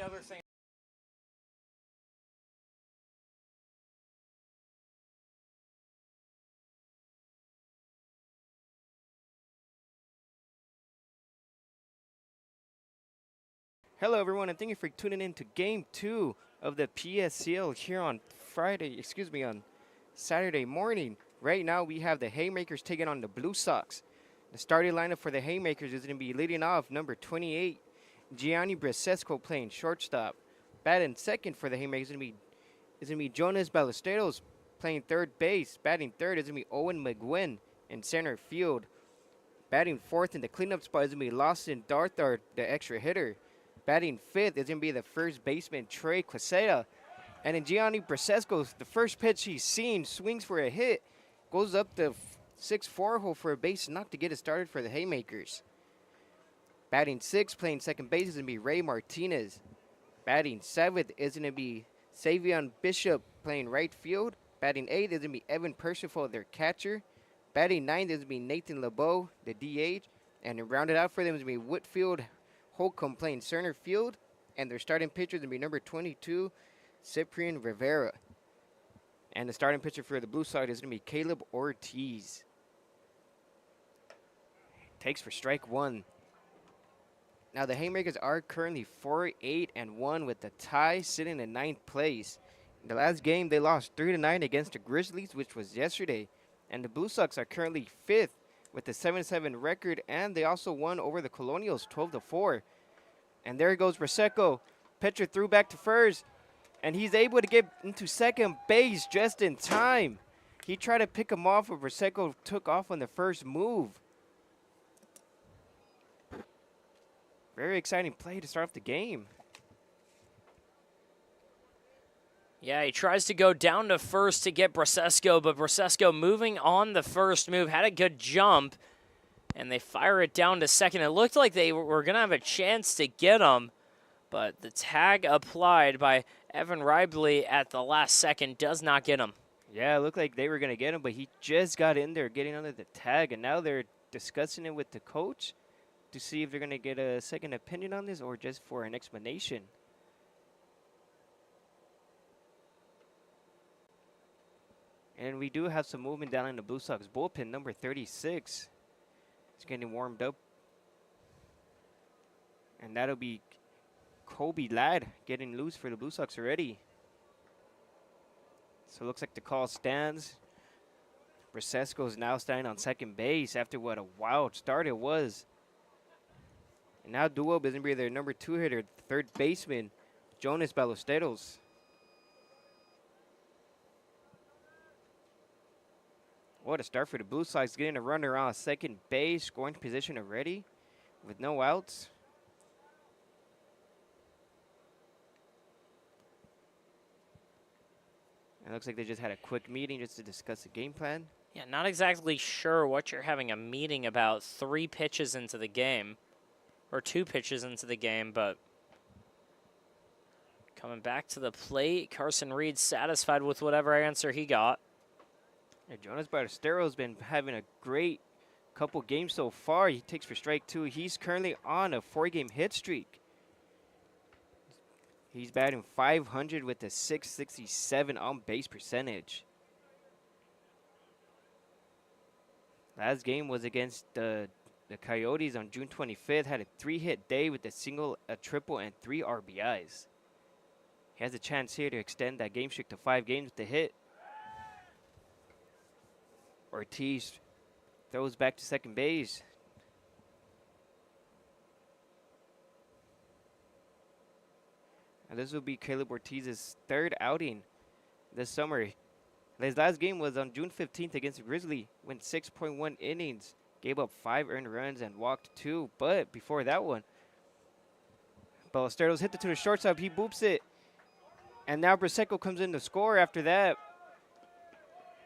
other thing. Hello, everyone, and thank you for tuning in to Game 2 of the PSCL here on on Saturday morning. Right now, we have the Haymakers taking on the Blue Sox. The starting lineup for the Haymakers is going to be leading off number 28, Gianni Brasesco playing shortstop. Batting second for the Haymakers is going to be Jonas Ballesteros playing third base. Batting third is going to be Owen McGuinn in center field. Batting fourth in the cleanup spot is going to be Lawson Darthard, the extra hitter. Batting fifth is going to be the first baseman, Trey Quesada. And in Gianni Brasesco, the first pitch he's seen, swings for a hit, goes up the 6-4 hole for a base knock to get it started for the Haymakers. Batting sixth, playing second base, is going to be Ray Martinez. Batting seventh is going to be Savion Bishop playing right field. Batting eighth is going to be Evan Percival, their catcher. Batting ninth is going to be Nathan LeBeau, the DH. And to round it out for them is going to be Whitfield Holcomb playing center field, and their starting pitcher is going to be number 22, Cyprian Rivera. And the starting pitcher for the Blue Sox is going to be Caleb Ortiz. Takes for strike one. Now the Haymakers are currently 4-8-1 with the tie sitting in ninth place. In the last game, they lost 3-9 against the Grizzlies, which was yesterday. And the Blue Sox are currently fifth with the 7-7 record, and they also won over the Colonials 12-4. And there goes Brasesco. Pitcher threw back to first, and he's able to get into second base just in time. He tried to pick him off, but Brasesco took off on the first move. Very exciting play to start off the game. Yeah, he tries to go down to first to get Brasesco, but Brasesco moving on the first move, had a good jump, and they fire it down to second. It looked like they were going to have a chance to get him, but the tag applied by Evan Ribley at the last second does not get him. Yeah, it looked like they were going to get him, but he just got in there getting under the tag, and now they're discussing it with the coach to see if they're going to get a second opinion on this or just for an explanation. And we do have some movement down in the Blue Sox bullpen. Number 36 is getting warmed up. And that'll be Kobe Ladd getting loose for the Blue Sox already. So it looks like the call stands. Brasesco is now standing on second base after what a wild start it was. And now Duo is going to be their number 2 hitter, third baseman, Jonas Ballesteros. What a start for the Blue Sox, getting a runner on second base, scoring position already with no outs. It looks like they just had a quick meeting just to discuss the game plan. Yeah, not exactly sure what you're having a meeting about 3 pitches into the game, or 2 pitches into the game, but coming back to the plate, Carson Reed satisfied with whatever answer he got. Yeah, Jonas Ballesteros has been having a great couple games so far. He takes for strike 2. He's currently on a 4-game hit streak. He's batting .500 with a .667 on-base percentage. Last game was against the Coyotes on June 25th. Had a 3-hit day with a single, a triple, and 3 RBIs. He has a chance here to extend that game streak to 5 games with the hit. Ortiz throws back to second base. And this will be Caleb Ortiz's 3rd outing this summer. His last game was on June 15th against the Grizzlies. Went 6.1 innings, gave up 5 earned runs, and walked 2. But before that one, Ballesteros hit it to the shortstop. He boops it. And now Brasesco comes in to score after that.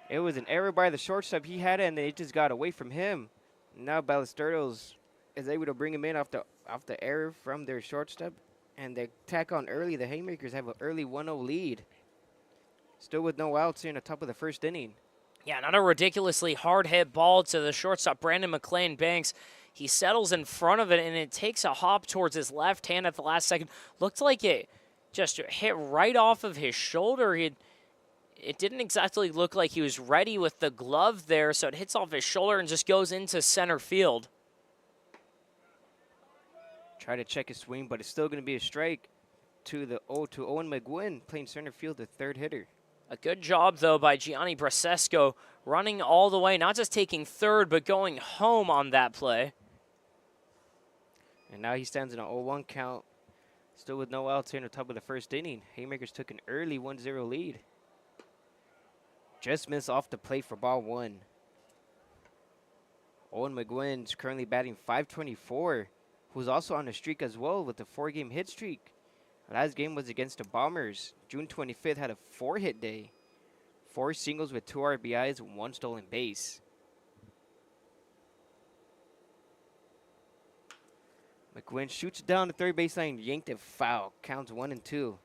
It was an error by the shortstop. He had it, and it just got away from him. Now Ballesteros is able to bring him in off the error from their shortstop. And they tack on early. The Haymakers have an early 1-0 lead. Still with no outs here in the top of the first inning. Yeah, not a ridiculously hard hit ball to the shortstop, Brandon McLean Banks. He settles in front of it, and it takes a hop towards his left hand at the last second. Looked like it just hit right off of his shoulder. It didn't exactly look like he was ready with the glove there, so it hits off his shoulder and just goes into center field. Try to check his swing, but it's still going to be a strike to Owen McGuinn, playing center field, the third hitter. A good job, though, by Gianni Brasesco, running all the way, not just taking third, but going home on that play. And now he stands in an 0-1 count, still with no outs here in the top of the first inning. Haymakers took an early 1-0 lead. Just missed off the plate for ball one. Owen McGuinn's currently batting .524, who's also on a streak as well with a 4-game hit streak. Last game was against the Bombers. June 25th had a 4-hit day. 4 singles with 2 RBIs and 1 stolen base. McGuinn shoots down the third baseline, yanked it foul. Counts 1-2.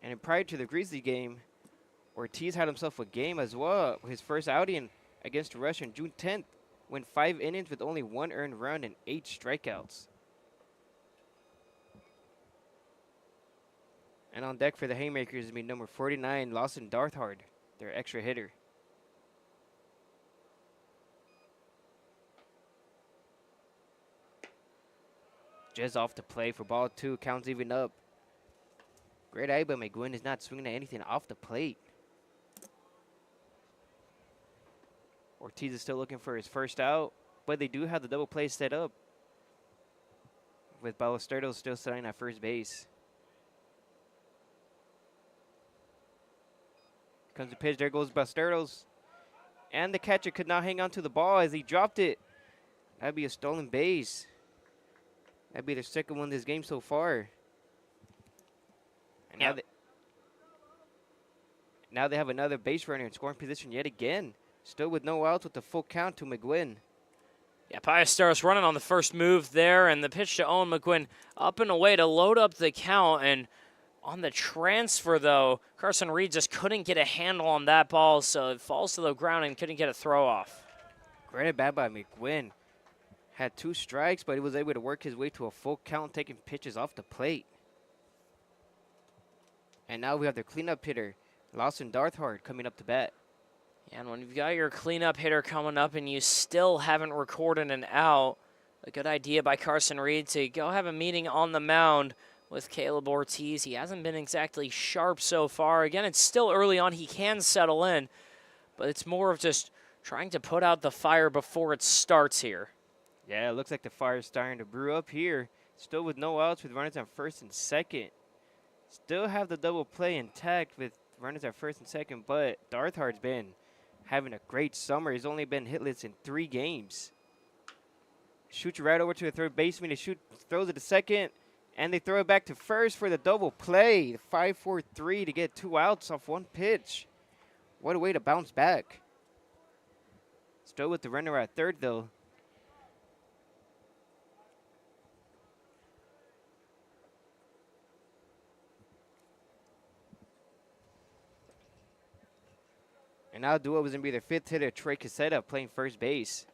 And prior to the Grizzly game, Ortiz had himself a game as well. His first outing against the Rush on June 10th. Went 5 innings with only 1 earned run and 8 strikeouts. And on deck for the Haymakers will be number 49, Lawson Darthard, their extra hitter. Just off the play for ball 2, counts even up. Great eye, but McGuinn is not swinging at anything off the plate. Ortiz is still looking for his first out, but they do have the double play set up, with Ballesteros still sitting at first base. Comes the pitch, there goes Ballesteros. And the catcher could not hang on to the ball as he dropped it. That'd be a stolen base. That'd be their second one this game so far. And now they have another base runner in scoring position yet again. Still with no outs with the full count to McGuinn. Yeah, Ballesteros running on the first move there, and the pitch to Owen McGuinn up and away to load up the count. And on the transfer, though, Carson Reed just couldn't get a handle on that ball, so it falls to the ground and couldn't get a throw off. Great at bat by McGuinn. Had 2 strikes, but he was able to work his way to a full count, taking pitches off the plate. And now we have their cleanup hitter, Lawson Darthard, coming up to bat. Yeah, and when you've got your cleanup hitter coming up and you still haven't recorded an out, a good idea by Carson Reed to go have a meeting on the mound with Caleb Ortiz. He hasn't been exactly sharp so far. Again, it's still early on. He can settle in, but it's more of just trying to put out the fire before it starts here. Yeah, it looks like the fire is starting to brew up here. Still with no outs with runners on first and second. Still have the double play intact with runners at first and second, but Darthard's been having a great summer. He's only been hitless in 3 games. Shoots right over to the third baseman. He throws it to second, and they throw it back to first for the double play. 5-4-3 to get 2 outs off 1 pitch. What a way to bounce back. Still with the runner at third, though. And now Duo was going to be their 5th hitter, Trey Casetta, playing first base.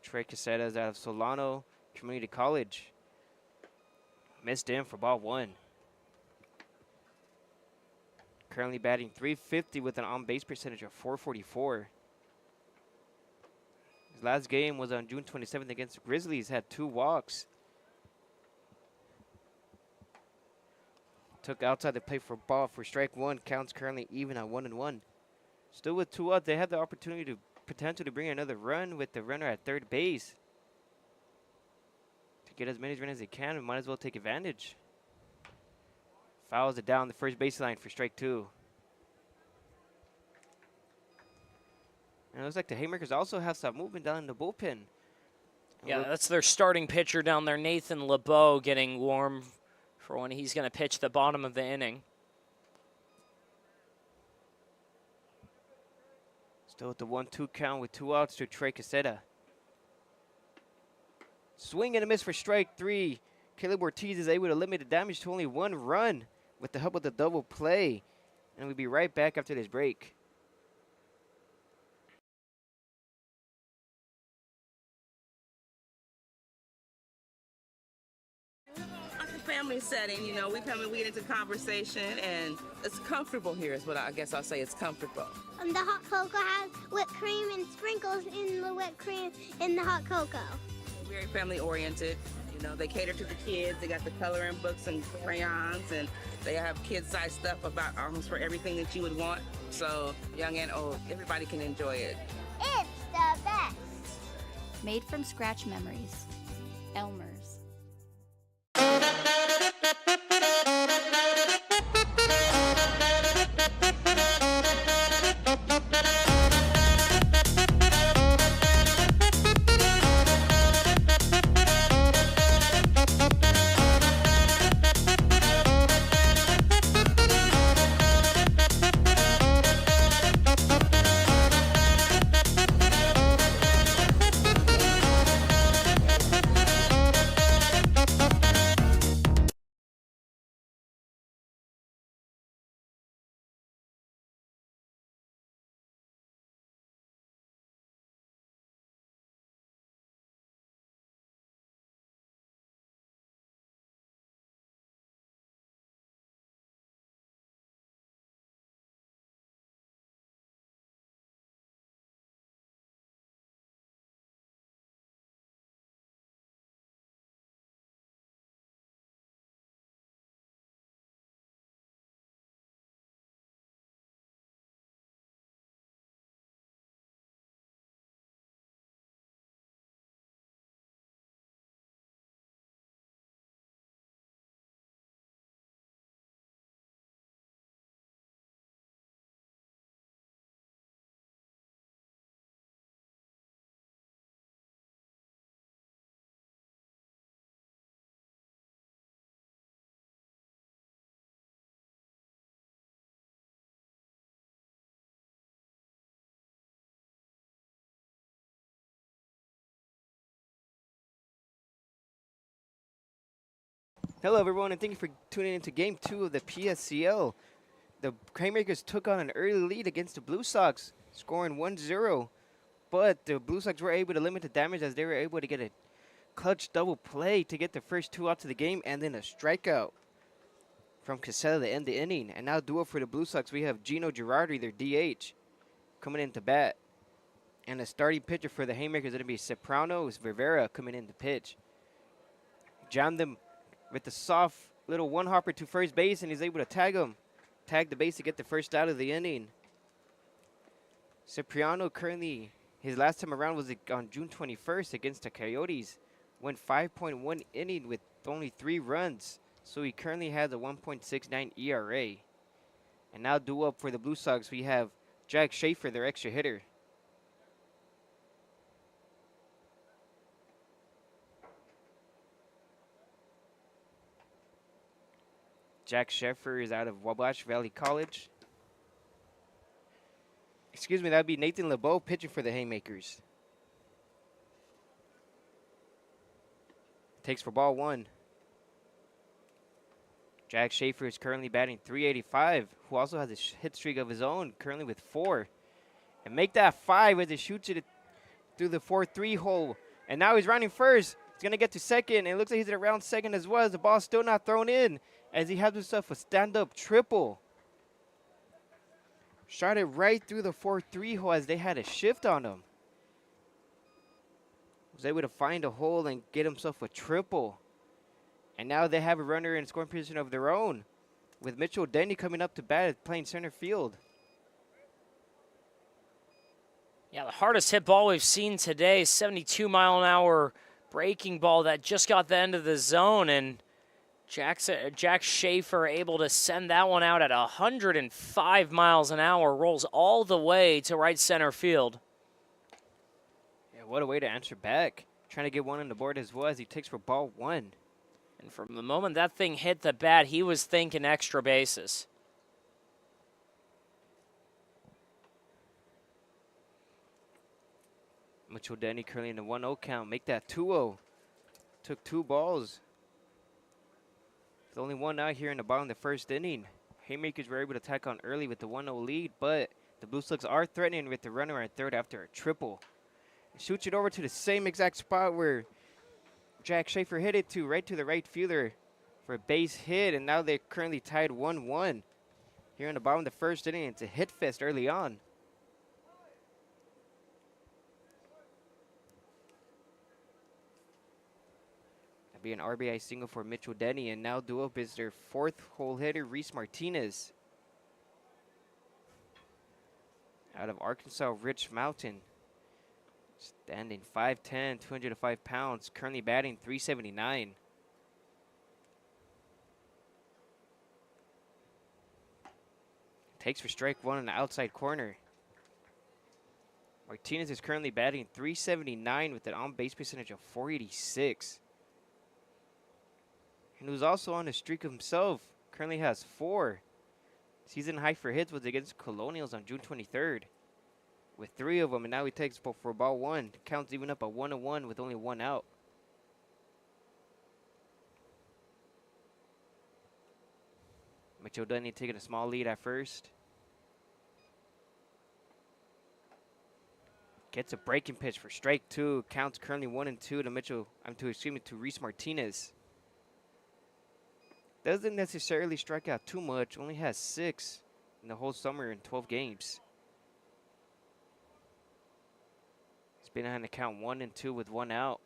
Trey Casetta is out of Solano Community College. Missed in for ball 1. Currently batting .350 with an on-base percentage of .444. His last game was on June 27th against the Grizzlies. Had 2 walks. Took outside the plate for ball for strike 1. Counts currently even at 1-1. Still with 2 outs, they had the opportunity to potentially bring another run with the runner at third base. To get as many runs as they can, we might as well take advantage. Fouls it down the first baseline for strike 2. And it looks like the Haymakers also have some movement down in the bullpen. Yeah, that's their starting pitcher down there, Nathan LeBeau, getting warm for when he's going to pitch the bottom of the inning. Still at the 1-2 count with 2 outs to Trey Casetta. Swing and a miss for strike 3. Caleb Ortiz is able to limit the damage to only 1 run with the help of the double play. And we'll be right back after this break. Like a family setting, you know, we come and we get into conversation, and it's comfortable here is what I guess I'll say. It's comfortable. The hot cocoa has whipped cream and sprinkles in the whipped cream in the hot cocoa. Very family oriented. You know, they cater to the kids. They got the coloring books and crayons, and they have kid-sized stuff about almost for everything that you would want. So young and old, everybody can enjoy it. It's the best. Made from scratch memories. Elmer's. Hello, everyone, and thank you for tuning into Game 2 of the PSCL. The Haymakers took on an early lead against the Blue Sox, scoring 1-0. But the Blue Sox were able to limit the damage as they were able to get a clutch double play to get the first 2 outs of the game and then a strikeout from Casella to end the inning. And now due up for the Blue Sox, we have Gino Girardi, their DH, coming in to bat. And the starting pitcher for the Haymakers is going to be Soprano Rivera coming in to pitch. Jammed them with the soft little one-hopper to first base, and he's able to tag the base to get the first out of the inning. Cipriano currently, his last time around was on June 21st against the Coyotes. Went 5.1 inning with only 3 runs, so he currently has a 1.69 ERA. And now due up for the Blue Sox, we have Jack Schaefer, their extra hitter. Jack Sheffer is out of Wabash Valley College. Excuse me, that would be Nathan LeBeau pitching for the Haymakers. Takes for ball 1. Jack Schaefer is currently batting .385, who also has a hit streak of his own, currently with 4. And make that 5 as he shoots it through the 4-3 hole. And now he's running first. He's going to get to second, and it looks like he's at around second as well, as the ball's still not thrown in, as he has himself a stand-up triple. Shot it right through the 4-3 hole as they had a shift on him. Was able to find a hole and get himself a triple. And now they have a runner in scoring position of their own, with Mitchell Denny coming up to bat playing center field. Yeah, the hardest hit ball we've seen today, 72-mile-an-hour breaking ball that just got the end of the zone, and Jack Schaefer able to send that one out at 105 miles an hour, rolls all the way to right center field. Yeah, what a way to answer back. Trying to get one on the board as well as he takes for ball 1. And from the moment that thing hit the bat, he was thinking extra bases. Mitchell Denny currently in the 1-0 count. Make that 2-0. Took 2 balls. With only one out here in the bottom of the first inning, Haymakers were able to tack on early with the 1-0 lead, but the Blue Slugs are threatening with the runner at third after a triple. Shoots it over to the same exact spot where Jack Schaefer hit it to, right to the right fielder for a base hit, and now they're currently tied 1-1. Here in the bottom of the first inning, it's a hit fest early on. That'd be an RBI single for Mitchell Denny, and now due up is their fourth hole hitter, Reese Martinez. Out of Arkansas Rich Mountain. Standing 5'10", 205 pounds, currently batting .379. Takes for strike one on the outside corner. Martinez is currently batting .379 with an on-base percentage of .486. And who's also on a streak himself, currently has 4. Season high for hits was against Colonials on June 23rd. With 3 of them, and now he takes for ball 1. Counts even up at 1-1 with only 1 out. Mitchell Dunny taking a small lead at first. Gets a breaking pitch for strike 2. Counts currently 1-2 to Reese Martinez. Doesn't necessarily strike out too much. Only has 6 in the whole summer in 12 games. He's been on the count 1-2 with 1 out.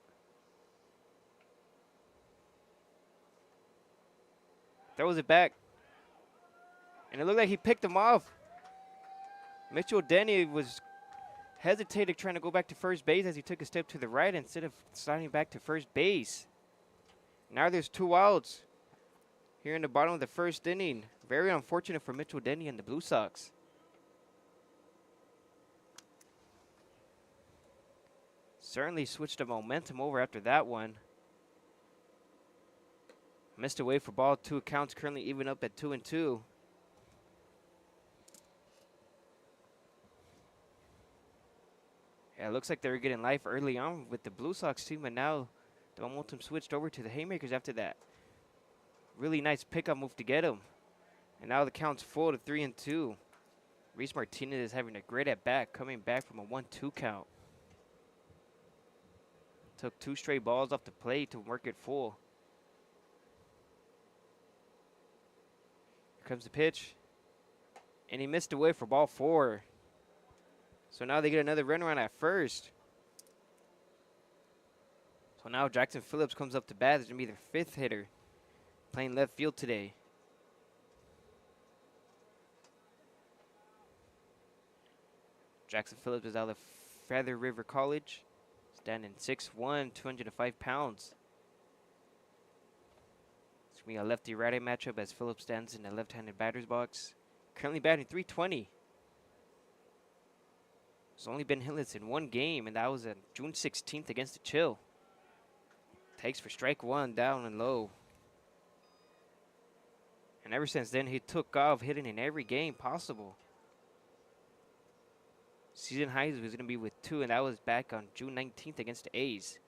Throws it back. And it looked like he picked him off. Mitchell Denny was hesitated trying to go back to first base as he took a step to the right instead of sliding back to first base. Now there's 2 outs here in the bottom of the first inning. Very unfortunate for Mitchell Denny and the Blue Sox. Certainly switched the momentum over after that one. Missed away for ball 2. Counts currently even up at 2-2. Yeah, it looks like they were getting life early on with the Blue Sox team, and now the momentum switched over to the Haymakers after that. Really nice pickup move to get him. And now the count's full to 3-2. Reese Martinez is having a great at-bat, coming back from a 1-2 count. Took 2 straight balls off the plate to work it full. Here comes the pitch. And he missed away for ball 4. So now they get another runner on at first. So now Jackson Phillips comes up to bat. There's going to be their 5th hitter playing left field today. Jackson Phillips is out of Feather River College. Standing 6'1", 205 pounds. It's going to be a lefty-righty matchup as Phillips stands in the left-handed batter's box. Currently batting .320. He's only been hitless in 1 game, and that was on June 16th against the Chill. Takes for strike 1, down and low. And ever since then, he took off, hitting in every game possible. Season high was going to be with 2, and that was back on June 19th against the A's.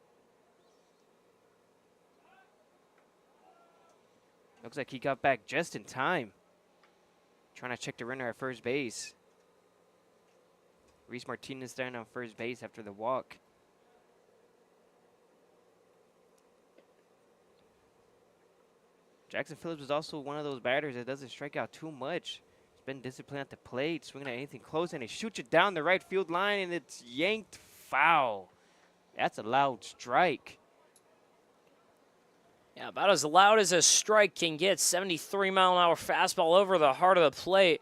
Looks like he got back just in time. Trying to check the runner at first base. Reese Martinez standing on first base after the walk. Jackson Phillips is also one of those batters that doesn't strike out too much. He's been disciplined at the plate, swinging at anything close, and he shoots it down the right field line, and it's yanked foul. That's a loud strike. Yeah, about as loud as a strike can get. 73-mile-an-hour fastball over the heart of the plate.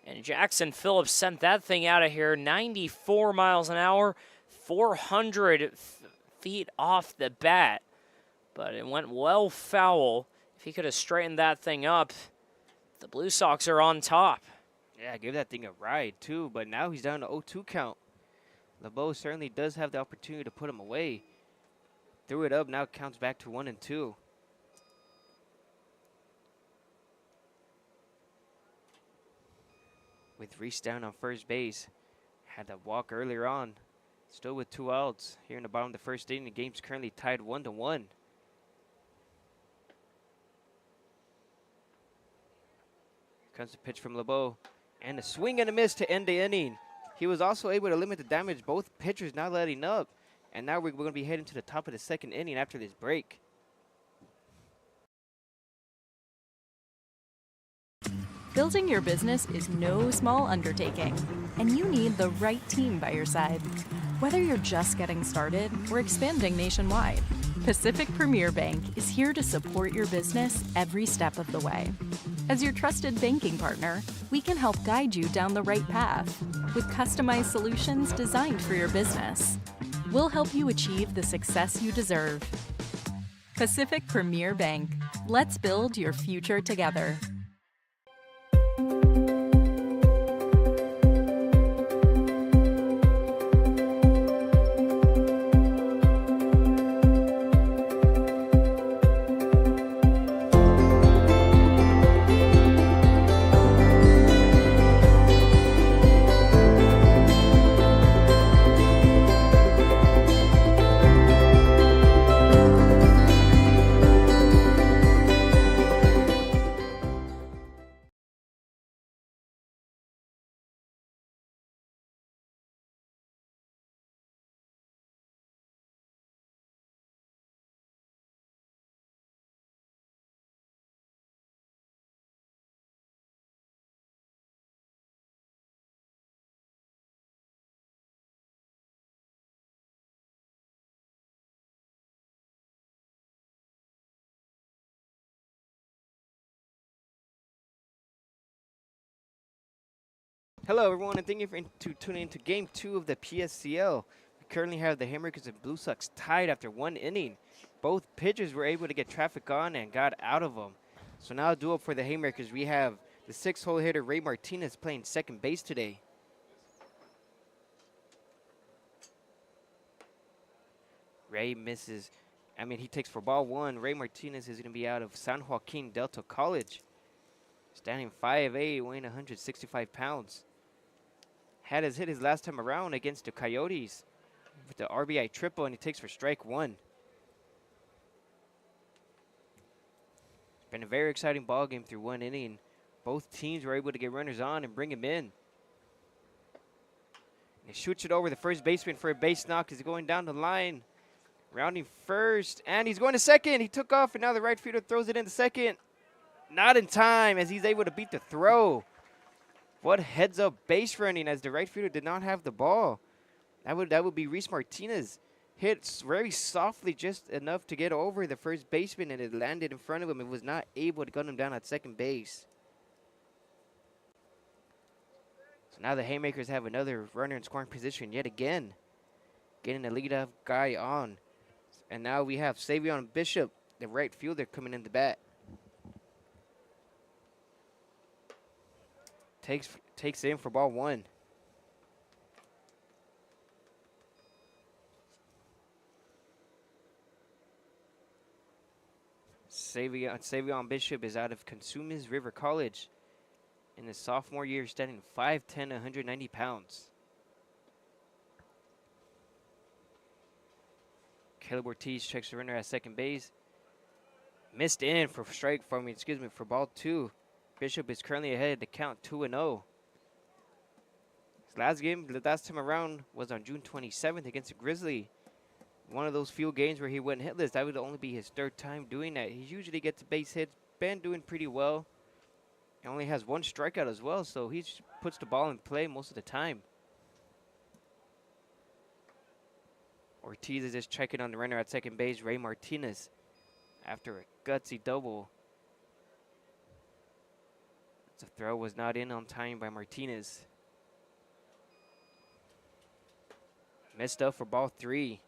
And Jackson Phillips sent that thing out of here, 94 miles an hour, 400 feet off the bat. But it went well foul. If he could have straightened that thing up, the Blue Sox are on top. Yeah, give that thing a ride, too. But now he's down to 0-2 count. LeBeau certainly does have the opportunity to put him away. Threw it up, now counts back to 1-2. With Reese down on first base. Had that walk earlier on. Still with 2 outs. Here in the bottom of the first inning, the game's currently tied 1-1. Comes the pitch from LeBeau. And a swing and a miss to end the inning. He was also able to limit the damage. Both pitchers not letting up. And now we're going to be heading to the top of the second inning after this break. Building your business is no small undertaking, and you need the right team by your side. Whether you're just getting started or expanding nationwide, Pacific Premier Bank is here to support your business every step of the way. As your trusted banking partner, we can help guide you down the right path with customized solutions designed for your business. We'll help you achieve the success you deserve. Pacific Premier Bank. Let's build your future together. Hello, everyone, and thank you for tuning in to Game 2 of the PSCL. We currently have the Haymakers and Blue Sox tied after one inning. Both pitchers were able to get traffic on and got out of them. So now due up for the Haymakers, we have the 6-hole hitter Ray Martinez playing second base today. Ray misses. He takes for ball one. Ray Martinez is going to be out of San Joaquin Delta College. Standing 5'8", weighing 165 pounds. Had his hit his last time around against the Coyotes with the RBI triple, and he takes for strike one. It's been a very exciting ball game through one inning. Both teams were able to get runners on and bring him in. And he shoots it over the first baseman for a base knock. He's going down the line, rounding first, and he's going to second. He took off, and now the right fielder throws it into second. Not in time as he's able to beat the throw. What heads-up base running as the right fielder did not have the ball. That would be Reese Martinez. Hit very softly, just enough to get over the first baseman, and it landed in front of him. It was not able to gun him down at second base. So now the Haymakers have another runner in scoring position yet again. Getting the leadoff guy on. And now we have Savion Bishop, the right fielder, coming in the bat. Takes it in for ball one. Savion Bishop is out of Consumnes River College in his sophomore year, standing 5'10", 190 pounds. Caleb Ortiz checks the runner at second base. Missed in for for ball two. Bishop is currently ahead to count 2-0. His last time around was on June 27th against the Grizzly. One of those few games where he went hitless. That would only be his third time doing that. He usually gets base hits. Been doing pretty well. He only has one strikeout as well, so he puts the ball in play most of the time. Ortiz is just checking on the runner at second base, Ray Martinez, after a gutsy double. The throw was not in on time by Martinez. Missed up for ball three.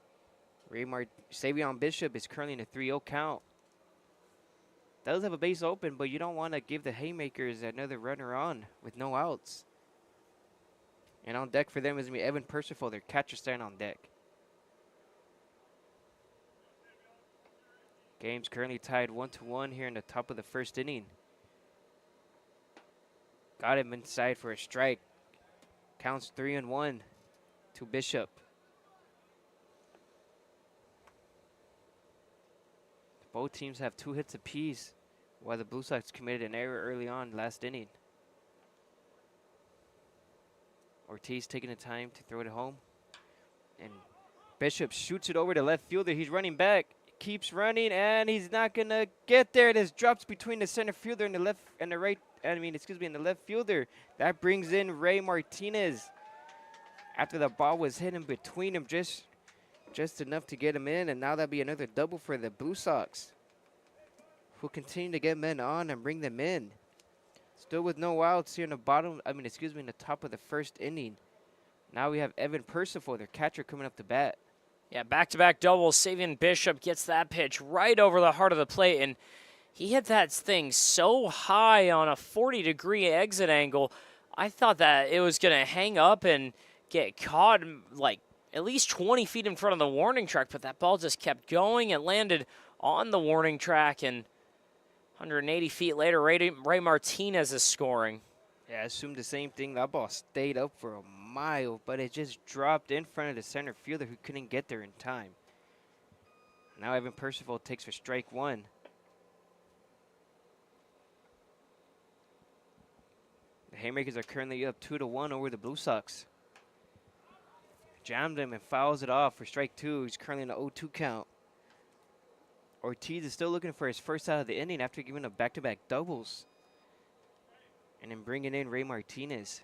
Savion Bishop is currently in a 3-0 count. Does have a base open, but you don't want to give the Haymakers another runner on with no outs. And on deck for them is going to be Evan Percival, their catcher, stand on deck. Game's currently tied 1-1 here in the top of the first inning. Got him inside for a strike. Counts 3-1 to Bishop. Both teams have 2 hits apiece, while the Blue Sox committed an error early on last inning. Ortiz taking the time to throw it home. And Bishop shoots it over to left fielder. He's running back. Keeps running, and he's not going to get there. This drops between the center fielder and the left and the right. And the left fielder. That brings in Ray Martinez. After the ball was hitting between them, just enough to get him in, and now that'll be another double for the Blue Sox, who continue to get men on and bring them in. Still with no outs here in the in the top of the first inning. Now we have Evan Percival, their catcher, coming up to bat. Yeah, back-to-back doubles. Savion Bishop gets that pitch right over the heart of the plate, and he hit that thing so high on a 40-degree exit angle. I thought that it was going to hang up and get caught like at least 20 feet in front of the warning track, but that ball just kept going and landed on the warning track, and 180 feet later, Ray Martinez is scoring. Yeah, I assumed the same thing. That ball stayed up for a mile, but it just dropped in front of the center fielder who couldn't get there in time. Now Evan Percival takes for strike one. The Haymakers are currently up 2-1 over the Blue Sox. Jammed him and fouls it off for strike two. He's currently in the 0-2 count. Ortiz is still looking for his first out of the inning after giving up back-to-back doubles. And then bringing in Ray Martinez.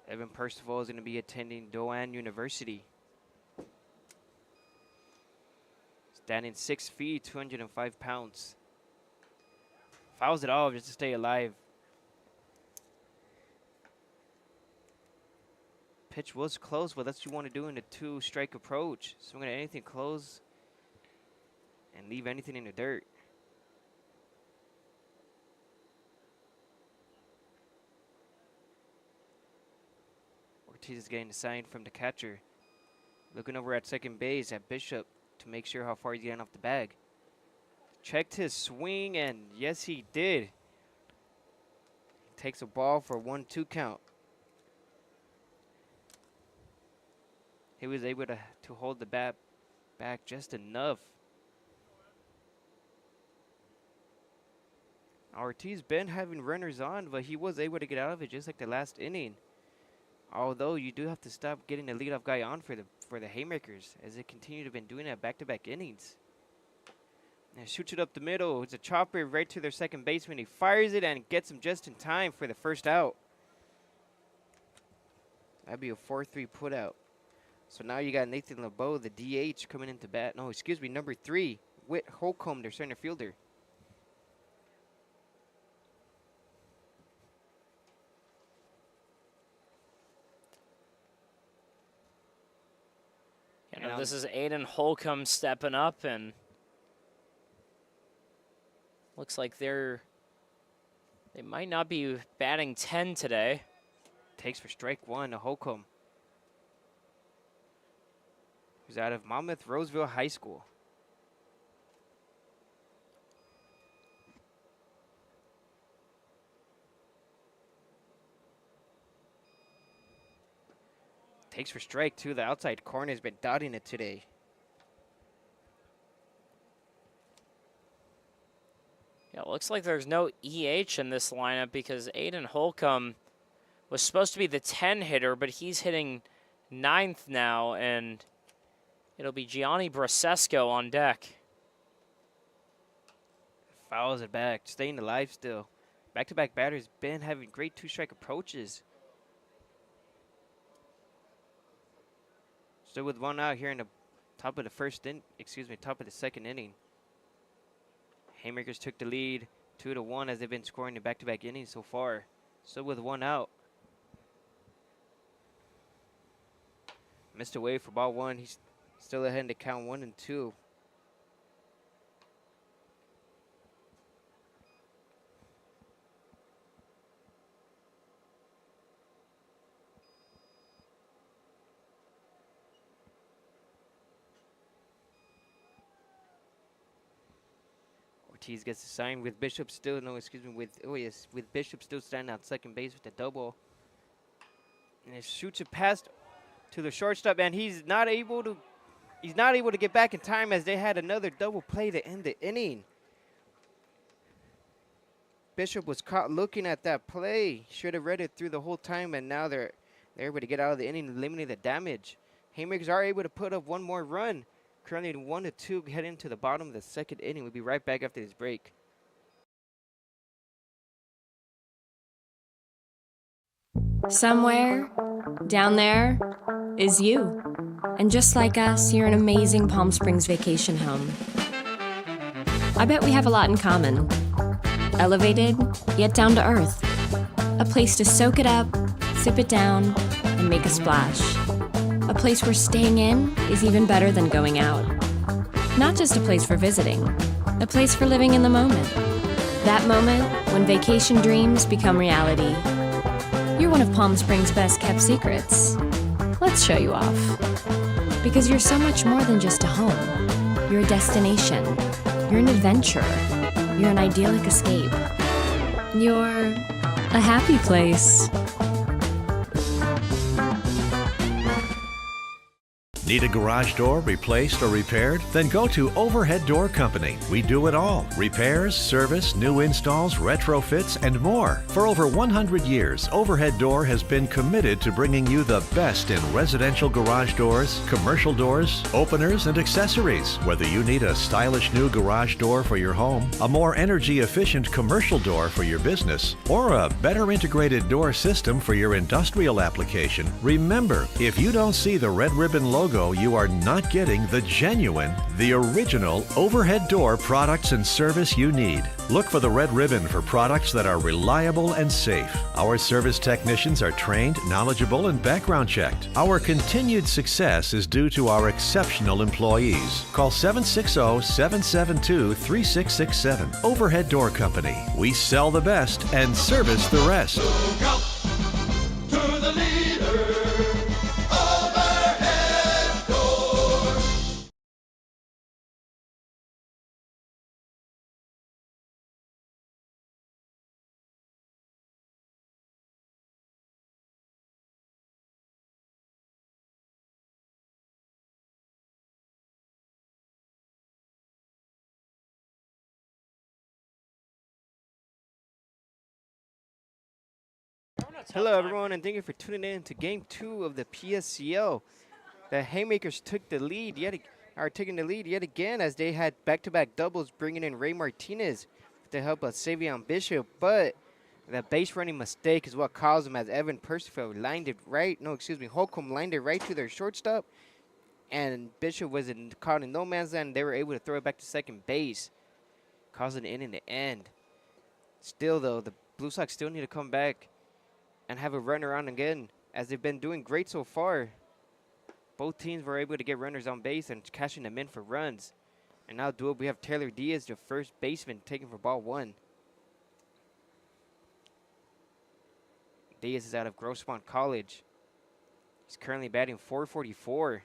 Evan Percival is going to be attending Doane University. Standing 6 feet, 205 pounds. Fouls it off just to stay alive. Pitch was close, but that's what you want to do in a two-strike approach. So I'm going to anything close and leave anything in the dirt. Ortiz is getting the sign from the catcher. Looking over at second base at Bishop to make sure how far he's getting off the bag. Checked his swing, and yes, he did. He takes a ball for 1-2 count. He was able to hold the bat back just enough. Ortiz been having runners on, but he was able to get out of it just like the last inning. Although you do have to stop getting the leadoff guy on for the Haymakers, as they continue to been doing that back-to-back innings. And shoots it up the middle. It's a chopper right to their second baseman. He fires it and gets him just in time for the first out. That'd be a 4-3 putout. So now you got Nathan LeBeau, the DH, coming into bat. No, excuse me, number 3, Whit Holcomb, their center fielder. Yeah, this is Aiden Holcomb stepping up, and looks like they might not be batting 10 today. Takes for strike one to Holcomb, who's out of Monmouth Roseville High School. Takes for strike two. The outside corner has been dotting it today. Yeah, it looks like there's no EH in this lineup because Aiden Holcomb was supposed to be the 10 hitter, but he's hitting 9th now, and it'll be Gianni Brasesco on deck. Fouls it back, staying alive still. Back-to-back batters been having great two-strike approaches. Still with one out here in the top of the second inning. Haymakers took the lead 2-1 as they've been scoring in back-to-back innings so far. Still with one out. Missed away for ball one. He's still ahead in the count 1-2. Ortiz gets the sign with Bishop still, with Bishop still standing on second base with the double. And it shoots it past to the shortstop, and he's not able to get back in time as they had another double play to end the inning. Bishop was caught looking at that play. Should have read it through the whole time, and now they're able to get out of the inning and eliminate the damage. Haymakers are able to put up one more run. Currently 1-2 heading into the bottom of the second inning. We'll be right back after this break. Somewhere down there is you. And just like us, you're an amazing Palm Springs vacation home. I bet we have a lot in common. Elevated, yet down to earth. A place to soak it up, sip it down, and make a splash. A place where staying in is even better than going out. Not just a place for visiting, a place for living in the moment. That moment when vacation dreams become reality. You're one of Palm Springs' best kept secrets. Let's show you off. Because you're so much more than just a home. You're a destination. You're an adventure. You're an idyllic escape. You're a happy place. Need a garage door replaced or repaired? Then go to Overhead Door Company. We do it all. Repairs, service, new installs, retrofits, and more. For over 100 years, Overhead Door has been committed to bringing you the best in residential garage doors, commercial doors, openers, and accessories. Whether you need a stylish new garage door for your home, a more energy-efficient commercial door for your business, or a better integrated door system for your industrial application, remember, if you don't see the red ribbon logo, you are not getting the genuine, the original overhead door products and service you need. Look for the red ribbon for products that are reliable and safe. Our service technicians are trained, knowledgeable, and background checked. Our continued success is due to our exceptional employees. Call 760-772-3667. Overhead Door Company. We sell the best and service the rest. Look out to the leader. Overhead Door. Hello, everyone, and thank you for tuning in to Game 2 of the PSCL. The Haymakers took the lead are taking the lead yet again as they had back-to-back doubles, bringing in Ray Martinez to help us Savion Bishop. But the base running mistake is what caused them as Evan Percival Holcomb lined it right to their shortstop, and Bishop was caught in no man's land. They were able to throw it back to second base, causing an inning to end. Still, though, the Blue Sox still need to come back and have a run around again, as they've been doing great so far. Both teams were able to get runners on base and cashing them in for runs. And now we have Taylor Diaz, the first baseman, taking for ball one. Diaz is out of Grossmont College. He's currently batting .444,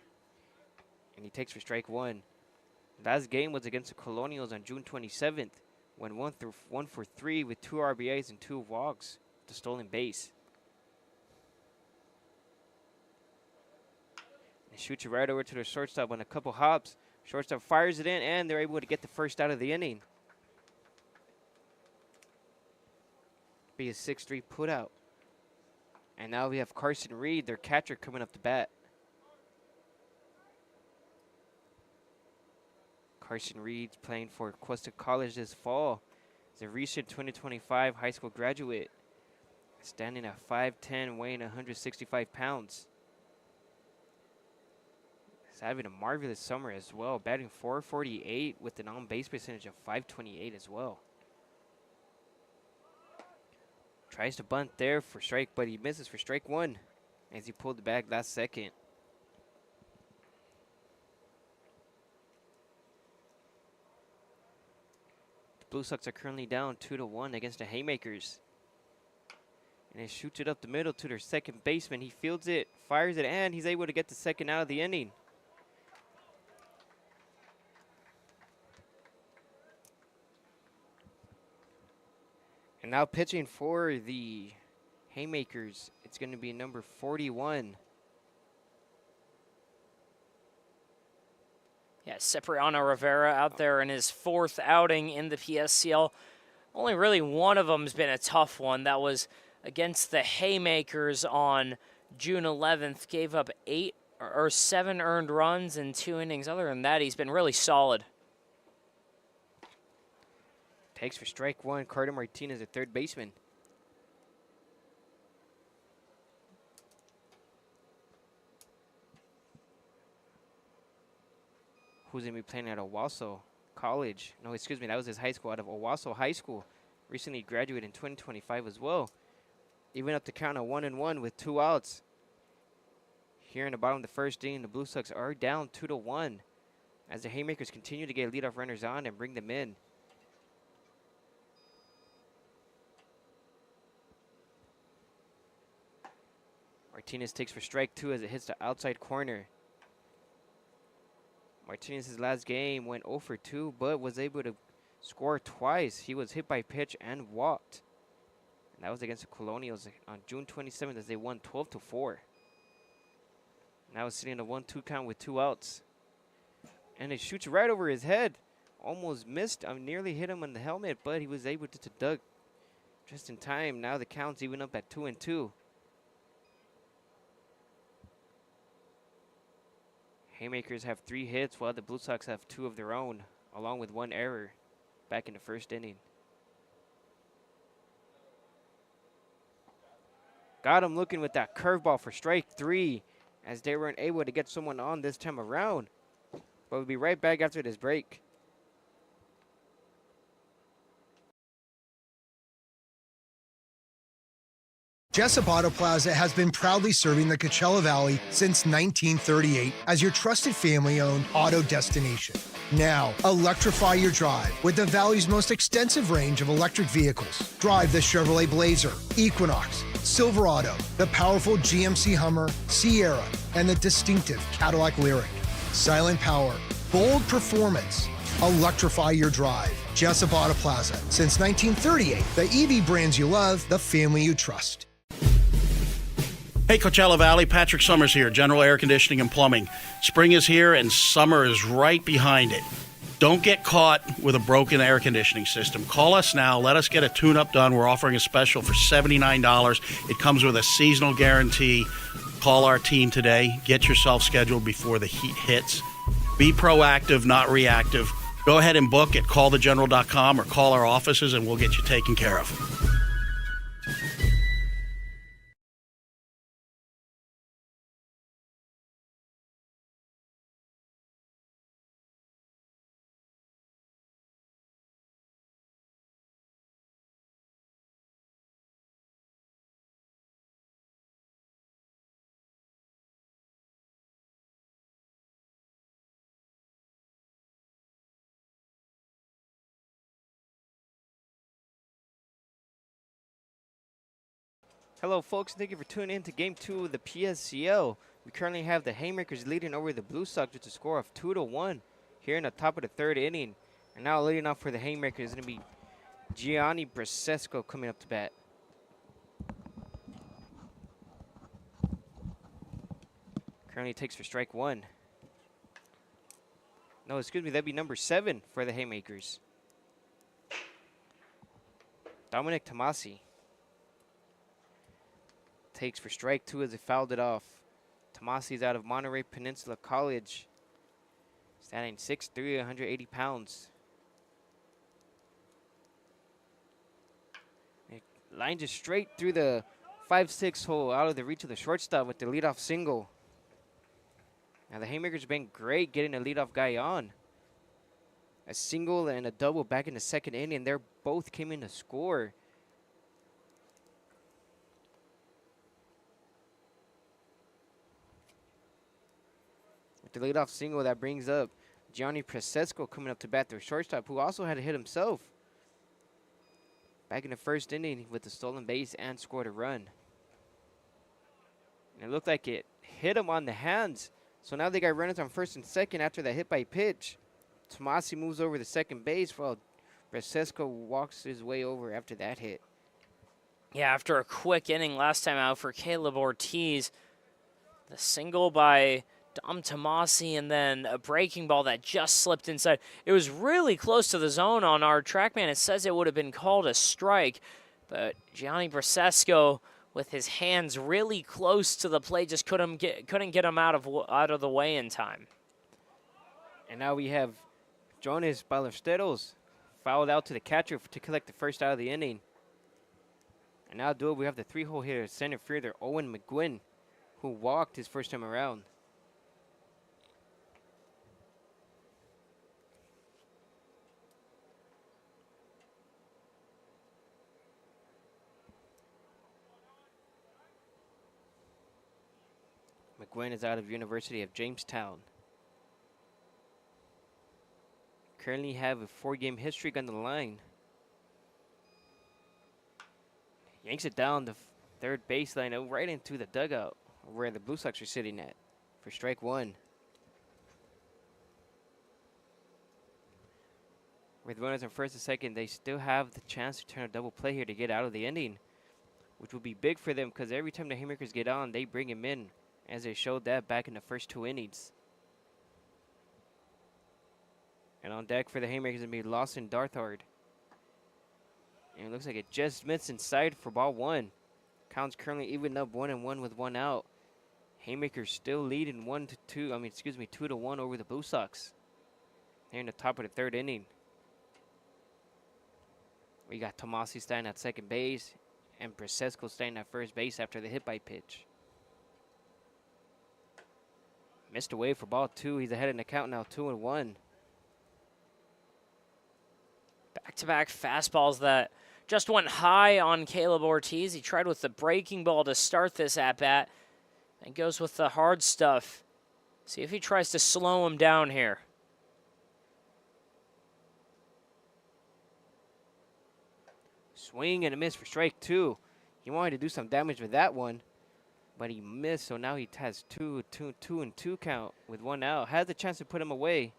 and he takes for strike one. Last game was against the Colonials on June 27th, when 1 for 3 with 2 RBIs and 2 walks to stolen base. Shoots it right over to the shortstop on a couple hops. Shortstop fires it in, and they're able to get the first out of the inning. Be a 6-3 put out. And now we have Carson Reed, their catcher, coming up to bat. Carson Reed's playing for Cuesta College this fall. He's a recent 2025 high school graduate, standing at 5'10", weighing 165 pounds. He's having a marvelous summer as well, batting .448 with an on-base percentage of .528 as well. Tries to bunt there for strike, but he misses for strike one as he pulled the bag last second. The Blue Sox are currently down 2-1 against the Haymakers. And he shoots it up the middle to their second baseman. He fields it, fires it, and he's able to get the second out of the inning. And now pitching for the Haymakers, it's going to be number 41. Yeah, Cipriano Rivera out there in his 4th outing in the PSCL. Only really one of them's been a tough one. That was against the Haymakers on June 11th. Gave up 8 or 7 earned runs in 2 innings. Other than that, he's been really solid. Takes for strike one. Carter Martinez, a third baseman. Who's going to be playing at Owasso College? No, excuse me, that was his high school, out of Owasso High School. Recently graduated in 2025 as well. Even up to count a 1-1 with 2 outs. Here in the bottom of the first inning, the Blue Sox are down 2-1 as the Haymakers continue to get leadoff runners on and bring them in. Martinez takes for strike 2 as it hits the outside corner. Martinez's last game went 0 for 2, but was able to score twice. He was hit by pitch and walked. And that was against the Colonials on June 27th as they won 12-4. Now it's sitting in a 1-2 count with 2 outs. And it shoots right over his head. Almost missed. I nearly hit him on the helmet, but he was able to duck just in time. Now the count's even up at 2-2. Haymakers have 3 hits while the Blue Sox have 2 of their own, along with 1 error back in the first inning. Got him looking with that curveball for strike 3 as they weren't able to get someone on this time around. But we'll be right back after this break. Jessup Auto Plaza has been proudly serving the Coachella Valley since 1938 as your trusted family-owned auto destination. Now, electrify your drive with the Valley's most extensive range of electric vehicles. Drive the Chevrolet Blazer, Equinox, Silverado, the powerful GMC Hummer, Sierra, and the distinctive Cadillac Lyriq. Silent power, bold performance. Electrify your drive. Jessup Auto Plaza. Since 1938, the EV brands you love, the family you trust. Hey, Coachella Valley, Patrick Summers here, General Air Conditioning and Plumbing. Spring is here and summer is right behind it. Don't get caught with a broken air conditioning system. Call us now. Let us get a tune-up done. We're offering a special for $79. It comes with a seasonal guarantee. Call our team today. Get yourself scheduled before the heat hits. Be proactive, not reactive. Go ahead and book at callthegeneral.com or call our offices and we'll get you taken care of. Hello, folks. Thank you for tuning in to Game 2 of the PSCL. We currently have the Haymakers leading over the Blue Sox with a score of 2-1 here in the top of the 3rd inning. And now leading off for the Haymakers is going to be Gianni Brasesco coming up to bat. Currently takes for strike 1. No, excuse me, that'd be number 7 for the Haymakers. Dominic Tomasi takes for strike 2 as he fouled it off. Tomasi's out of Monterey Peninsula College. Standing 6'3", 180 pounds. It lines it straight through the 5-6 hole out of the reach of the shortstop with the leadoff single. Now the Haymakers been great getting a leadoff guy on. A single and a double back in the 2nd inning. They both came in to score. The leadoff single that brings up Gianni Brasesco coming up to bat, their shortstop, who also had a hit himself back in the 1st inning with the stolen base and scored a run. And it looked like it hit him on the hands. So now they got runners on 1st and 2nd after that hit by pitch. Tomasi moves over to 2nd base while Brasesco walks his way over after that hit. Yeah, after a quick inning last time out for Caleb Ortiz, the single by Dom Tomasi, and then a breaking ball that just slipped inside. It was really close to the zone on our TrackMan. It says it would have been called a strike, but Gianni Brasesco, with his hands really close to the plate, just couldn't get him out of the way in time. And now we have Jonas Ballesteros fouled out to the catcher to collect the first out of the inning. And now we have the 3-hole hitter, center fielder Owen McGuinn, who walked his first time around. McGuinn is out of University of Jamestown. Currently have a 4-game hit streak on the line. Yanks it down the third baseline, right into the dugout where the Blue Sox are sitting at for strike one. With runners on first and second, they still have the chance to turn a double play here to get out of the inning, which will be big for them because every time the Haymakers get on, they bring him in, as they showed that back in the first 2 innings. And on deck for the Haymakers will be Lawson Darthard. And it looks like it just missed inside for ball 1. Count's currently even up 1-1 with 1 out. Haymakers still leading 2-1 over the Blue Sox. Here in the top of the 3rd inning. We got Tomasi standing at second base and Brasesco standing at first base after the hit by pitch. Missed away for ball 2. He's ahead in the count now, 2-1. Back-to-back fastballs that just went high on Caleb Ortiz. He tried with the breaking ball to start this at-bat and goes with the hard stuff. See if he tries to slow him down here. Swing and a miss for strike 2. He wanted to do some damage with that one, but he missed, so now he has 2 and 2 count with 1 out. Has the chance to put him away.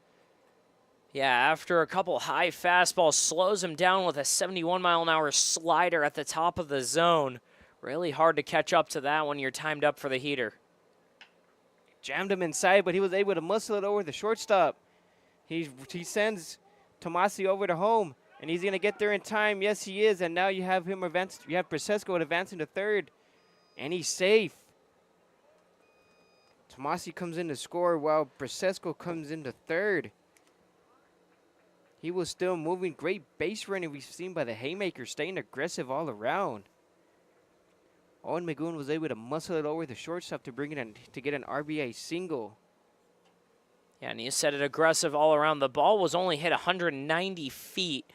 Yeah, after a couple high fastballs, slows him down with a 71-mile-an-hour slider at the top of the zone. Really hard to catch up to that when you're timed up for the heater. Jammed him inside, but he was able to muscle it over the shortstop. He sends Tomasi over to home, and he's going to get there in time. Yes, he is, and now you have him advance. You have Brasesco advancing to third, and he's safe. Tomasi comes in to score while Brasesco comes into third. He was still moving. Great base running we've seen by the Haymakers, staying aggressive all around. Owen McGoon was able to muscle it over the shortstop to bring it in to get an RBI single. Yeah, and you said it aggressive all around. The ball was only hit 190 feet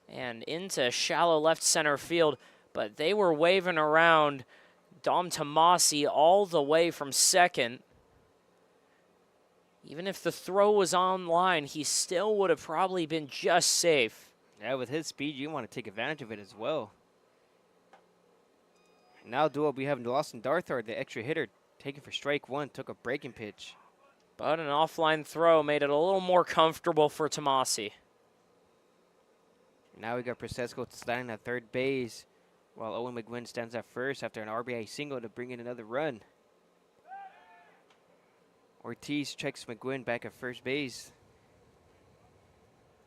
and into shallow left center field, but they were waving around Dom Tomasi all the way from second. Even if the throw was on line, he still would have probably been just safe. Yeah, with his speed, you want to take advantage of it as well. Now we have Lawson Darthard, the extra hitter, taken for strike 1, took a breaking pitch. But an offline throw made it a little more comfortable for Tomasi. Now we got Brasesco standing at third base, while Owen McGuinn stands at first after an RBI single to bring in another run. Ortiz checks McGuinn back at first base.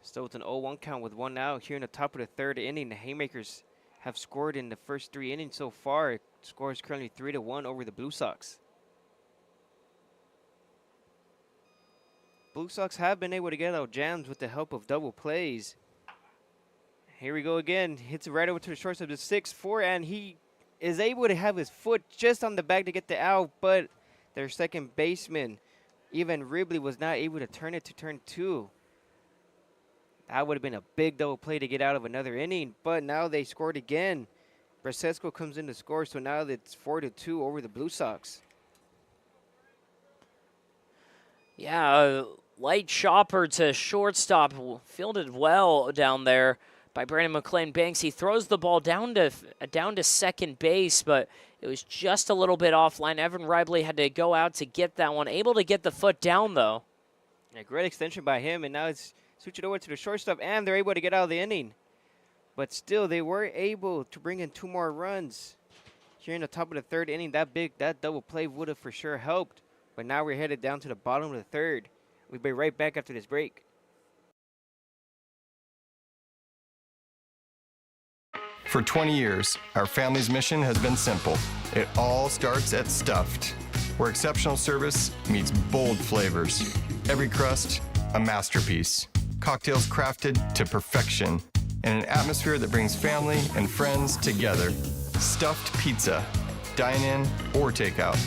Still with an 0-1 count with 1 out here in the top of the 3rd inning. The Haymakers have scored in the first 3 innings so far. Score is currently 3-1 over the Blue Sox. Blue Sox have been able to get out jams with the help of double plays. Here we go again. Hits it right over to the shortstop to 6-4, and he is able to have his foot just on the bag to get the out, but their second baseman, Evan Ribley, was not able to turn it to turn 2. That would have been a big double play to get out of another inning, but now they scored again. Brasesco comes in to score, so now it's 4-2 over the Blue Sox. Yeah, light chopper to shortstop, fielded well down there by Brandon McLean Banks. He throws the ball down to second base, but it was just a little bit offline. Evan Ribley had to go out to get that one. Able to get the foot down, though. A great extension by him, and now it's switched over to the shortstop, and they're able to get out of the inning. But still, they were able to bring in 2 more runs. Here in the top of the 3rd inning, that double play would have for sure helped. But now we're headed down to the bottom of the third. We'll be right back after this break. For 20 years, our family's mission has been simple. It all starts at Stuffed, where exceptional service meets bold flavors. Every crust, a masterpiece. Cocktails crafted to perfection in an atmosphere that brings family and friends together. Stuffed pizza, dine-in or takeout.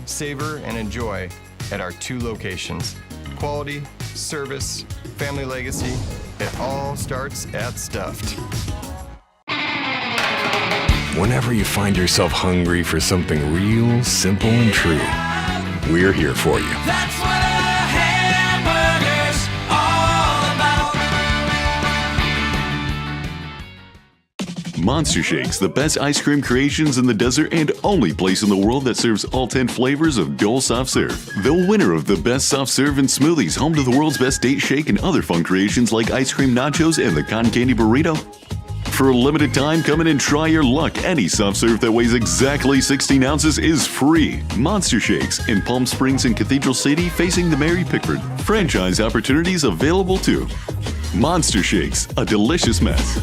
Savor and enjoy at our 2 locations. Quality, service, family legacy, it all starts at Stuffed. Whenever you find yourself hungry for something real, simple, and true, we're here for you. That's what a hamburger's all about. Monster Shakes, the best ice cream creations in the desert and only place in the world that serves all 10 flavors of Dole Soft Serve. The winner of the best soft serve and smoothies, home to the world's best date shake and other fun creations like ice cream nachos and the cotton candy burrito. For a limited time, come in and try your luck. Any soft serve that weighs exactly 16 ounces is free. Monster Shakes in Palm Springs and Cathedral City facing the Mary Pickford. Franchise opportunities available too. Monster Shakes, a delicious mess.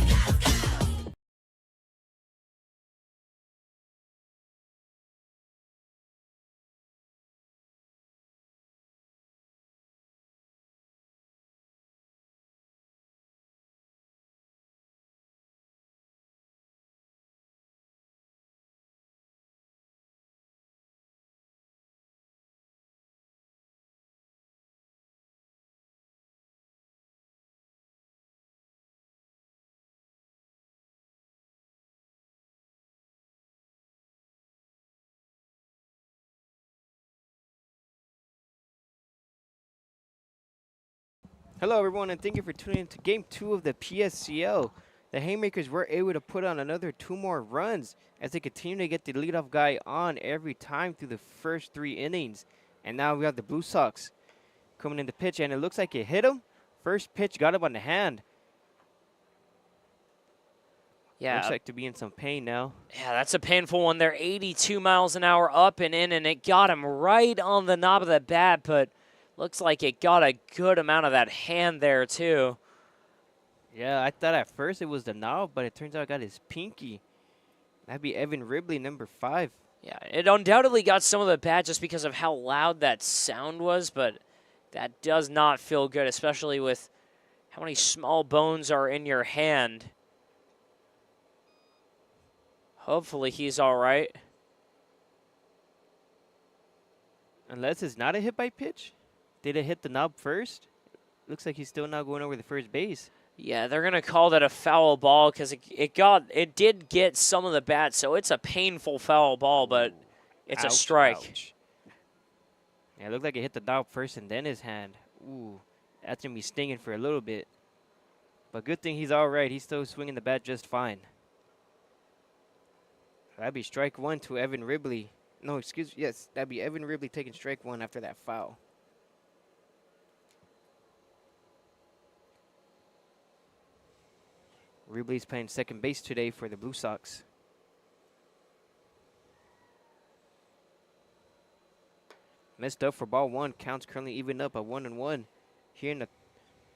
Hello, everyone, and thank you for tuning in to Game 2 of the PSCL. The Haymakers were able to put on another 2 more runs as they continue to get the leadoff guy on every time through the first 3 innings. And now we have the Blue Sox coming in to pitch, and it looks like it hit him. First pitch got him on the hand. Yeah. Looks like to be in some pain now. Yeah, that's a painful one there. 82 miles an hour up and in, and it got him right on the knob of the bat, but looks like it got a good amount of that hand there, too. Yeah, I thought at first it was the knob, but it turns out it got his pinky. That'd be Evan Ribley, number 5. Yeah, it undoubtedly got some of the bat just because of how loud that sound was, but that does not feel good, especially with how many small bones are in your hand. Hopefully he's all right. Unless it's not a hit by pitch. Did it hit the knob first? Looks like he's still not going over the first base. Yeah, they're going to call that a foul ball because it did get some of the bat, so it's a painful foul ball, but it's Ouch, a strike. Ouch. Yeah, it looked like it hit the knob first and then his hand. Ooh, that's going to be stinging for a little bit. But good thing he's all right. He's still swinging the bat just fine. That'd be strike 1 to Evan Ribley. No, excuse me. Yes, that'd be Evan Ribley taking strike 1 after that foul. Ribley's playing second base today for the Blue Sox. Missed up for ball 1. Counts currently even up at 1-1. Here in the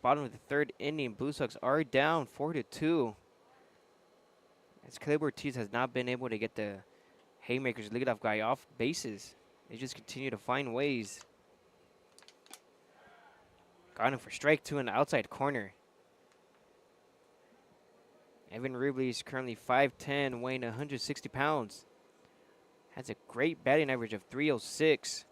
bottom of the 3rd inning, Blue Sox are down 4-2. As Caleb Ortiz has not been able to get the Haymakers leadoff guy off bases. They just continue to find ways. Got him for strike 2 in the outside corner. Evan Ribley is currently 5'10", weighing 160 pounds. Has a great batting average of .306.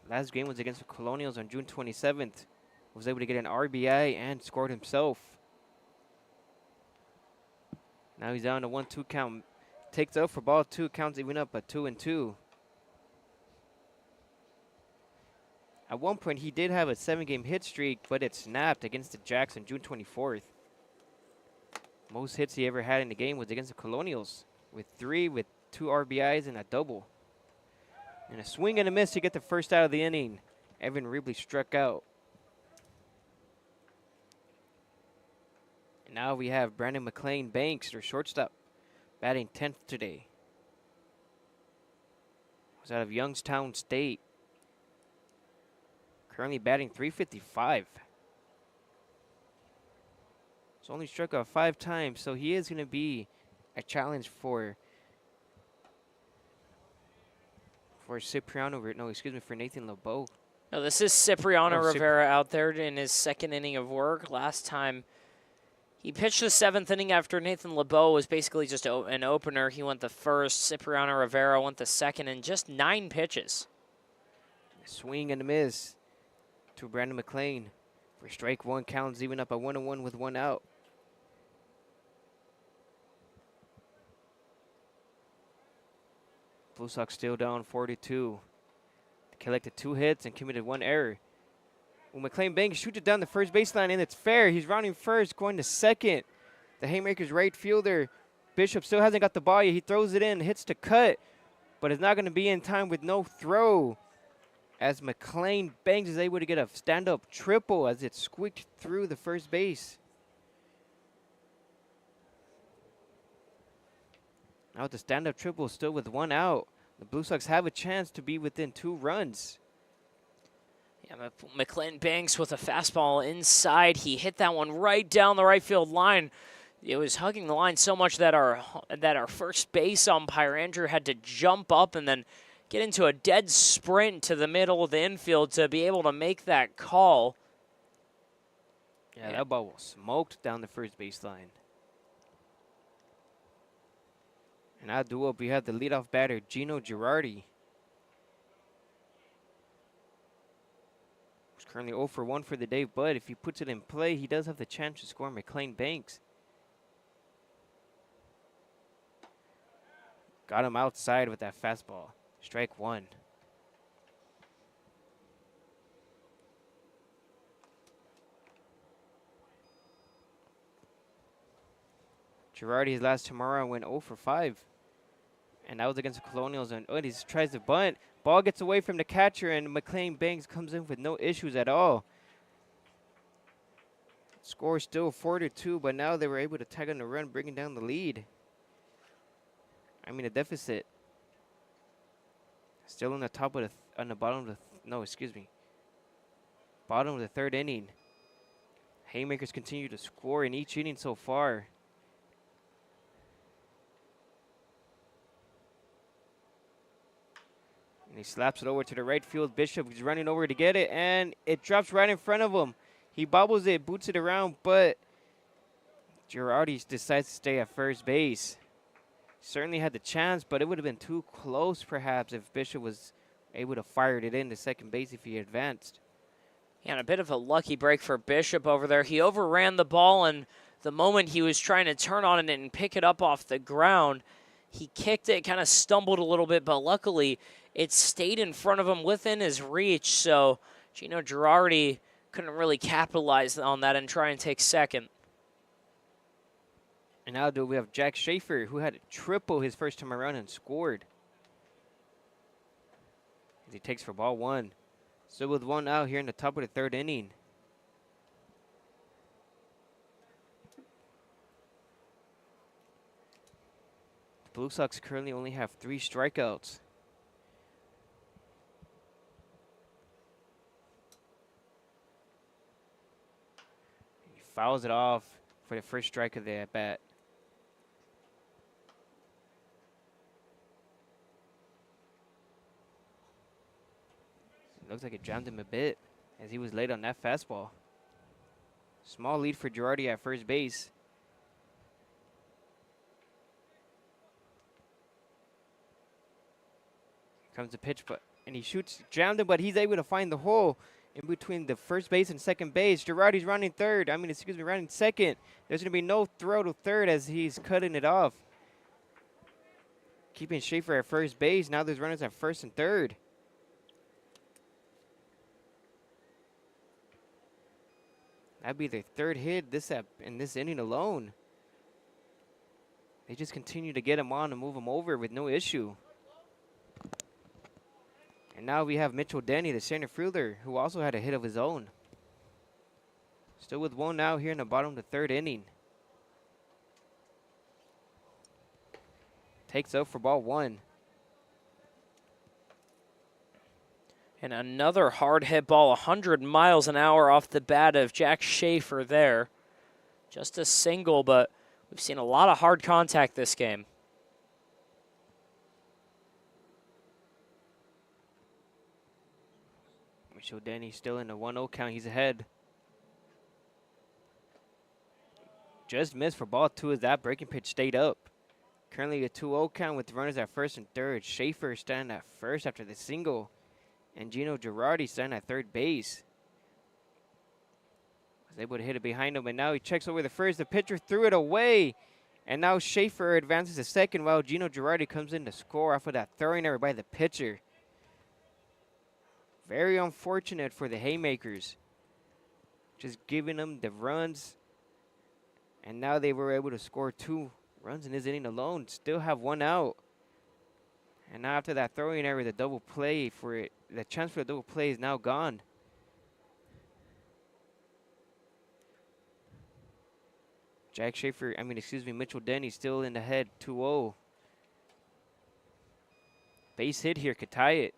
Last game was against the Colonials on June 27th. Was able to get an RBI and scored himself. Now he's down to 1-2 count. Takes up for ball 2. Counts even up at 2-2. At one point, he did have a 7-game hit streak, but it snapped against the Jacks on June 24th. Most hits he ever had in the game was against the Colonials, with 3 with 2 RBIs and a double. And a swing and a miss to get the first out of the inning. Evan Ribley struck out. And now we have Brandon McLean Banks, their shortstop, batting 10th today. Was out of Youngstown State. Currently batting .355. He's only struck out 5 times, so he is going to be a challenge for Cipriano. No, excuse me, for Nathan LeBeau. No, this is Cipriano Oh, Rivera out there in his second inning of work. Last time he pitched the 7th inning after Nathan LeBeau was basically just an opener. He went the first. Cipriano Rivera went the second in just 9 pitches. Swing and a miss to Brandon McLean for strike 1. Counts even up at 1-1 with 1 out. Blue Sox still down 4-2. They collected 2 hits and committed 1 error. Well, McLean Banks shoots it down the first baseline, and it's fair. He's rounding first, going to second. The Haymakers right fielder, Bishop, still hasn't got the ball yet. He throws it in, hits to cut, but it's not going to be in time with no throw. As McLean Banks is able to get a stand-up triple as it squeaked through the first base. Now the stand-up triple still with 1 out. The Blue Sox have a chance to be within 2 runs. Yeah, McLean Banks with a fastball inside. He hit that one right down the right field line. It was hugging the line so much that our first base umpire, Andrew, had to jump up and then get into a dead sprint to the middle of the infield to be able to make that call. Yeah, that ball was smoked down the first baseline. And now due up, we have the leadoff batter, Gino Girardi. He's currently 0 for 1 for the day, but if he puts it in play, he does have the chance to score McLean Banks. Got him outside with that fastball. Strike 1. Girardi, his last tomorrow, went 0 for 5. And that was against the Colonials. And he tries to bunt. Ball gets away from the catcher, and McLean Banks comes in with no issues at all. Score still 4-2, but now they were able to tag on the run, bringing down the lead. I mean, a deficit. Still on the top of on the bottom of bottom of the 3rd inning. Haymakers continue to score in each inning so far. And he slaps it over to the right field. Bishop is running over to get it, and it drops right in front of him. He bobbles it, boots it around, but Girardi decides to stay at first base. Certainly had the chance, but it would have been too close perhaps if Bishop was able to fire it in to second base if he advanced. Yeah, and a bit of a lucky break for Bishop over there. He overran the ball, and the moment he was trying to turn on it and pick it up off the ground, he kicked it, kind of stumbled a little bit, but luckily it stayed in front of him within his reach, so Gino Girardi couldn't really capitalize on that and try and take second. And now we have Jack Schaefer, who had a triple his first time around and scored. As he takes for ball 1. Still with 1 out here in the top of the 3rd inning. The Blue Sox currently only have 3 strikeouts. He fouls it off for the first strike of the at-bat. Looks like it jammed him a bit as he was late on that fastball. Small lead for Girardi at first base. Here comes the pitch, and he shoots, jammed him, but he's able to find the hole in between the first base and second base. Girardi's rounding rounding second. There's going to be no throw to third as he's cutting it off. Keeping Schaefer at first base. Now there's runners at first and third. That'd be their 3rd hit in this inning alone. They just continue to get him on and move him over with no issue. And now we have Mitchell Denny, the center fielder, who also had a hit of his own. Still with 1 out here in the bottom of the 3rd inning. Takes up for ball 1. And another hard hit ball, 100 miles an hour off the bat of Jack Schaefer there. Just a single, but we've seen a lot of hard contact this game. Mitchell Denny still in the 1-0 count. He's ahead. Just missed for ball 2 as that breaking pitch stayed up. Currently a 2-0 count with runners at first and third. Schaefer standing at first after the single. And Gino Girardi standing at third base. Was able to hit it behind him, and now he checks over the first. The pitcher threw it away. And now Schaefer advances to second while Gino Girardi comes in to score off of that throwing error by the pitcher. Very unfortunate for the Haymakers. Just giving them the runs. And now they were able to score 2 runs in this inning alone. Still have 1 out. And now after that throwing error, the double play for it, the chance for the double play is now gone. Mitchell Denny still in the head, 2-0. Base hit here could tie it.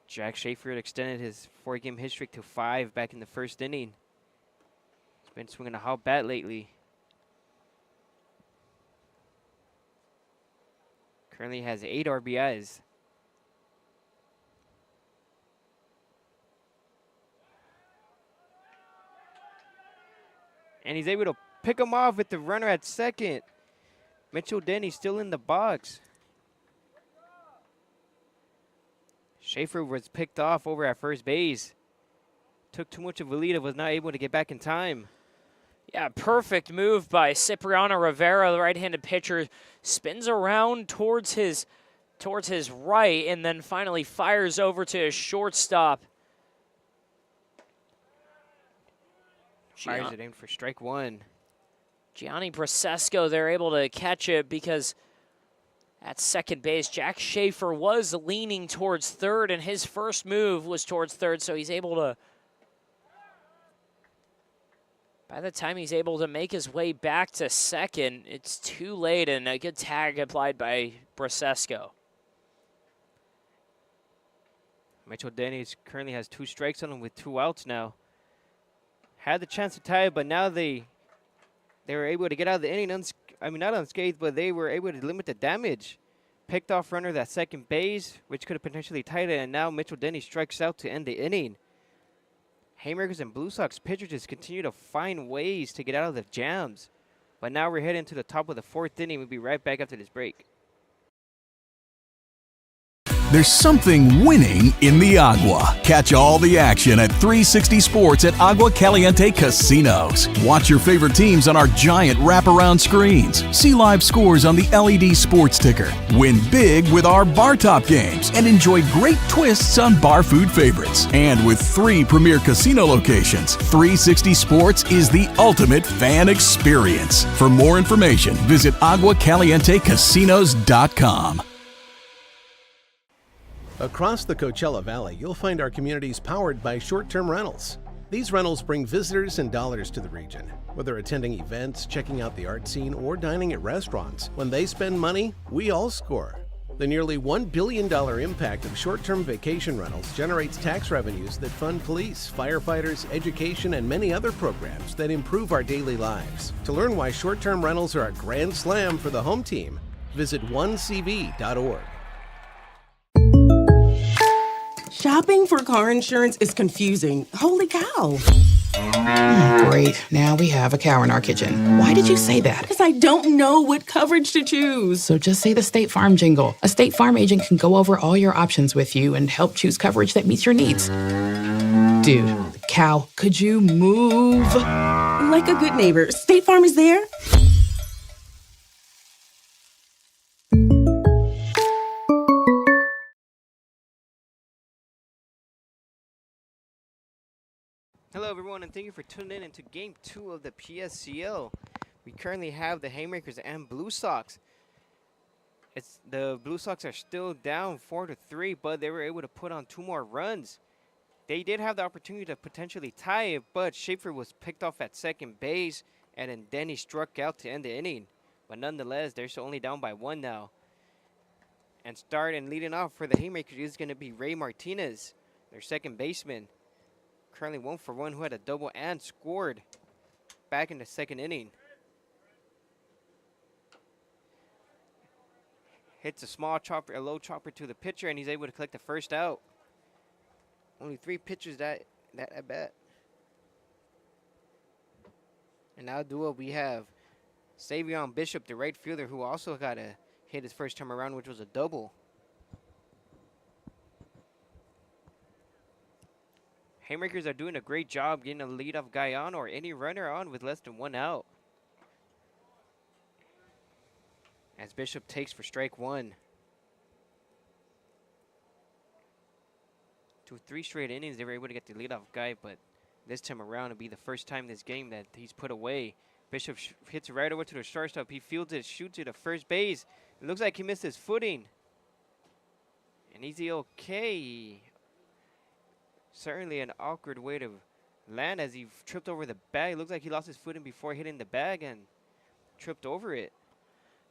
Jack Schaefer extended his 4-game hit streak to 5 back in the first inning. He's been swinging a hot bat lately. Currently has 8 RBIs. And he's able to pick him off with the runner at second. Mitchell Denny still in the box. Schaefer was picked off over at first base. Took too much of a lead and was not able to get back in time. Yeah, perfect move by Cipriano Rivera, the right-handed pitcher. Spins around towards his right and then finally fires over to his shortstop. Fires it in for strike 1. Gianni Brasesco, they're able to catch it because at second base, Jack Schaefer was leaning towards third, and his first move was towards third, so he's able to, by the time he's able to make his way back to second, it's too late, and a good tag applied by Brasesco. Mitchell Denny currently has 2 strikes on him with 2 outs now. Had the chance to tie it, but now they were able to get out of the inning, not unscathed, but they were able to limit the damage. Picked off runners at second base, which could have potentially tied it, and now Mitchell Denny strikes out to end the inning. Haymakers and Blue Sox pitchers just continue to find ways to get out of the jams. But now we're heading to the top of the 4th inning. We'll be right back after this break. There's something winning in the agua. Catch all the action at 360 Sports at Agua Caliente Casinos. Watch your favorite teams on our giant wraparound screens. See live scores on the LED sports ticker. Win big with our bar top games and enjoy great twists on bar food favorites. And with 3 premier casino locations, 360 Sports is the ultimate fan experience. For more information, visit aguacalientecasinos.com. Across the Coachella Valley, you'll find our communities powered by short-term rentals. These rentals bring visitors and dollars to the region. Whether attending events, checking out the art scene, or dining at restaurants, when they spend money, we all score. The nearly $1 billion impact of short-term vacation rentals generates tax revenues that fund police, firefighters, education, and many other programs that improve our daily lives. To learn why short-term rentals are a grand slam for the home team, visit onecv.org. Shopping for car insurance is confusing. Holy cow. Great. Now we have a cow in our kitchen. Why did you say that? Because I don't know what coverage to choose. So just say the State Farm jingle. A State Farm agent can go over all your options with you and help choose coverage that meets your needs. Dude, cow, could you move? Like a good neighbor, State Farm is there. Hello, everyone, and thank you for tuning in into Game 2 of the PSCL. We currently have the Haymakers and Blue Sox. The Blue Sox are still down 4-3, but they were able to put on 2 more runs. They did have the opportunity to potentially tie it, but Schaefer was picked off at second base, and then Denny struck out to end the inning. But nonetheless, they're still only down by 1 now. And starting leading off for the Haymakers is going to be Ray Martinez, their second baseman. Currently 1 for 1, who had a double and scored back in the second inning. Hits a small chopper, a low chopper to the pitcher, and he's able to collect the first out. Only 3 pitchers that at bat. And now duo we have Savion Bishop, the right fielder, who also got a hit his first time around, which was a double. Haymakers are doing a great job getting a leadoff guy on or any runner on with less than 1 out. As Bishop takes for strike 1. 3 straight innings, they were able to get the leadoff guy, but this time around it'll be the first time this game that he's put away. Bishop hits it right over to the shortstop. He fields it, shoots it to first base. It looks like he missed his footing. And is he okay? Certainly an awkward way to land as he tripped over the bag. It looks like he lost his footing before hitting the bag and tripped over it.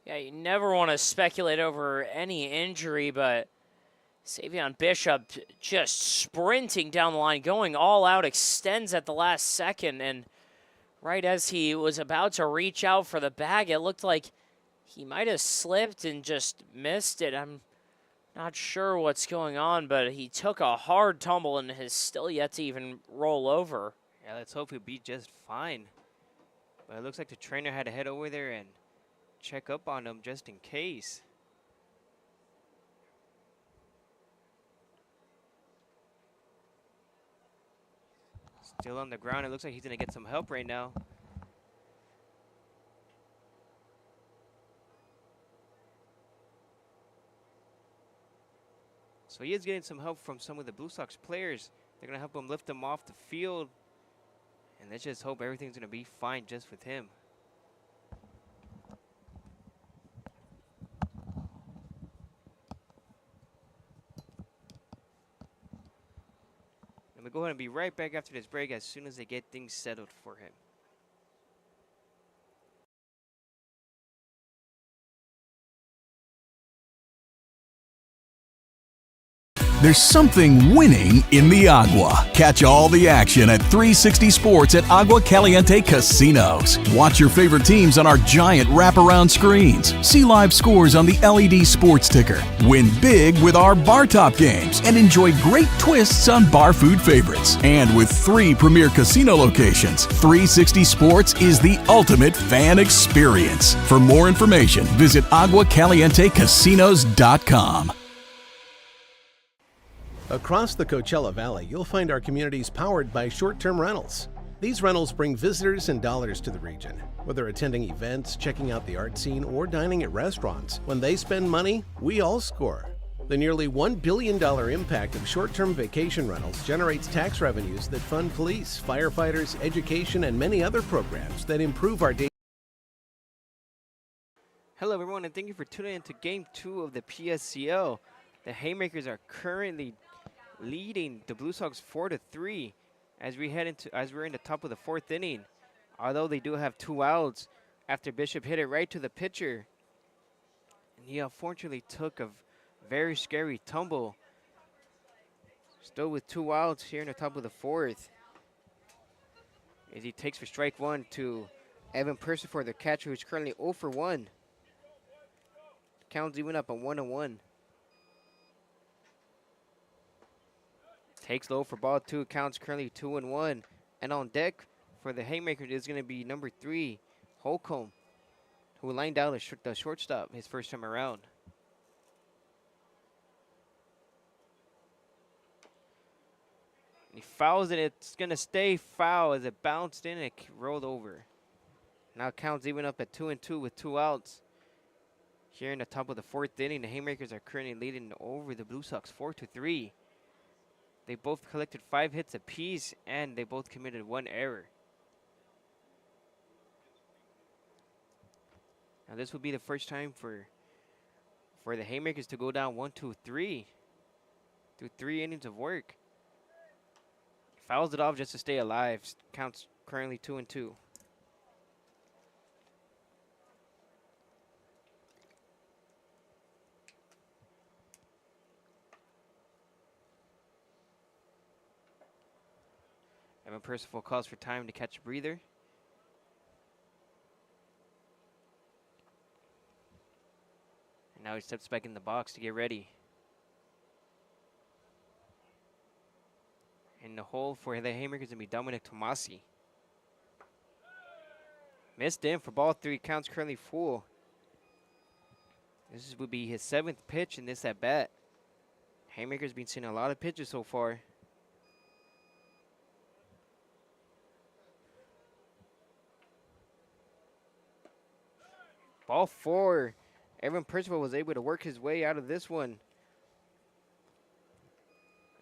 Yeah, you never want to speculate over any injury, but Savion Bishop just sprinting down the line, going all out, extends at the last second, and right as he was about to reach out for the bag, it looked like he might have slipped and just missed it. I'm not sure what's going on, but he took a hard tumble and has still yet to even roll over. Yeah, let's hope he'll be just fine. But it looks like the trainer had to head over there and check up on him just in case. Still on the ground. It looks like he's going to get some help right now. So he is getting some help from some of the Blue Sox players. They're going to help him lift him off the field. And let's just hope everything's going to be fine just with him. And we'll go ahead and be right back after this break as soon as they get things settled for him. There's something winning in the agua. Catch all the action at 360 Sports at Agua Caliente Casinos. Watch your favorite teams on our giant wraparound screens. See live scores on the LED sports ticker. Win big with our bar top games and enjoy great twists on bar food favorites. And with 3 premier casino locations, 360 Sports is the ultimate fan experience. For more information, visit aguacalientecasinos.com. Across the Coachella Valley, you'll find our communities powered by short-term rentals. These rentals bring visitors and dollars to the region. Whether attending events, checking out the art scene, or dining at restaurants, when they spend money, we all score. The nearly $1 billion impact of short-term vacation rentals generates tax revenues that fund police, firefighters, education, and many other programs that improve our daily. Hello, everyone, and thank you for tuning in to Game 2 of the PSCL. The Haymakers are currently leading the Blue Sox 4-3 as we're in the top of the 4th inning. Although they do have 2 outs after Bishop hit it right to the pitcher. And he unfortunately took a very scary tumble. Still with 2 outs here in the top of the 4th. As he takes for strike 1 to Evan Persifor, the catcher, who's currently 0 for 1. Count's even up at 1-1. Takes low for ball 2. Counts currently 2-1. And on deck for the Haymakers is going to be number 3, Holcomb, who lined out the shortstop his first time around. And he fouls it. It's going to stay foul as it bounced in and it rolled over. Now Counts even up at 2-2 with 2 outs. Here in the top of the 4th inning, the Haymakers are currently leading over the Blue Sox 4-3. They both collected 5 hits apiece, and they both committed 1 error. Now this will be the first time for the Haymakers to go down 1-2-3 through 3 innings of work. Fouls it off just to stay alive. Counts currently 2-2. Evan Percival calls for time to catch a breather. And now he steps back in the box to get ready. In the hole for the Haymakers going to be Dominic Tomasi. Missed in for ball 3. Counts currently full. This would be his 7th pitch in this at bat. Haymakers been seeing a lot of pitches so far. Ball 4. Evan Percival was able to work his way out of this one.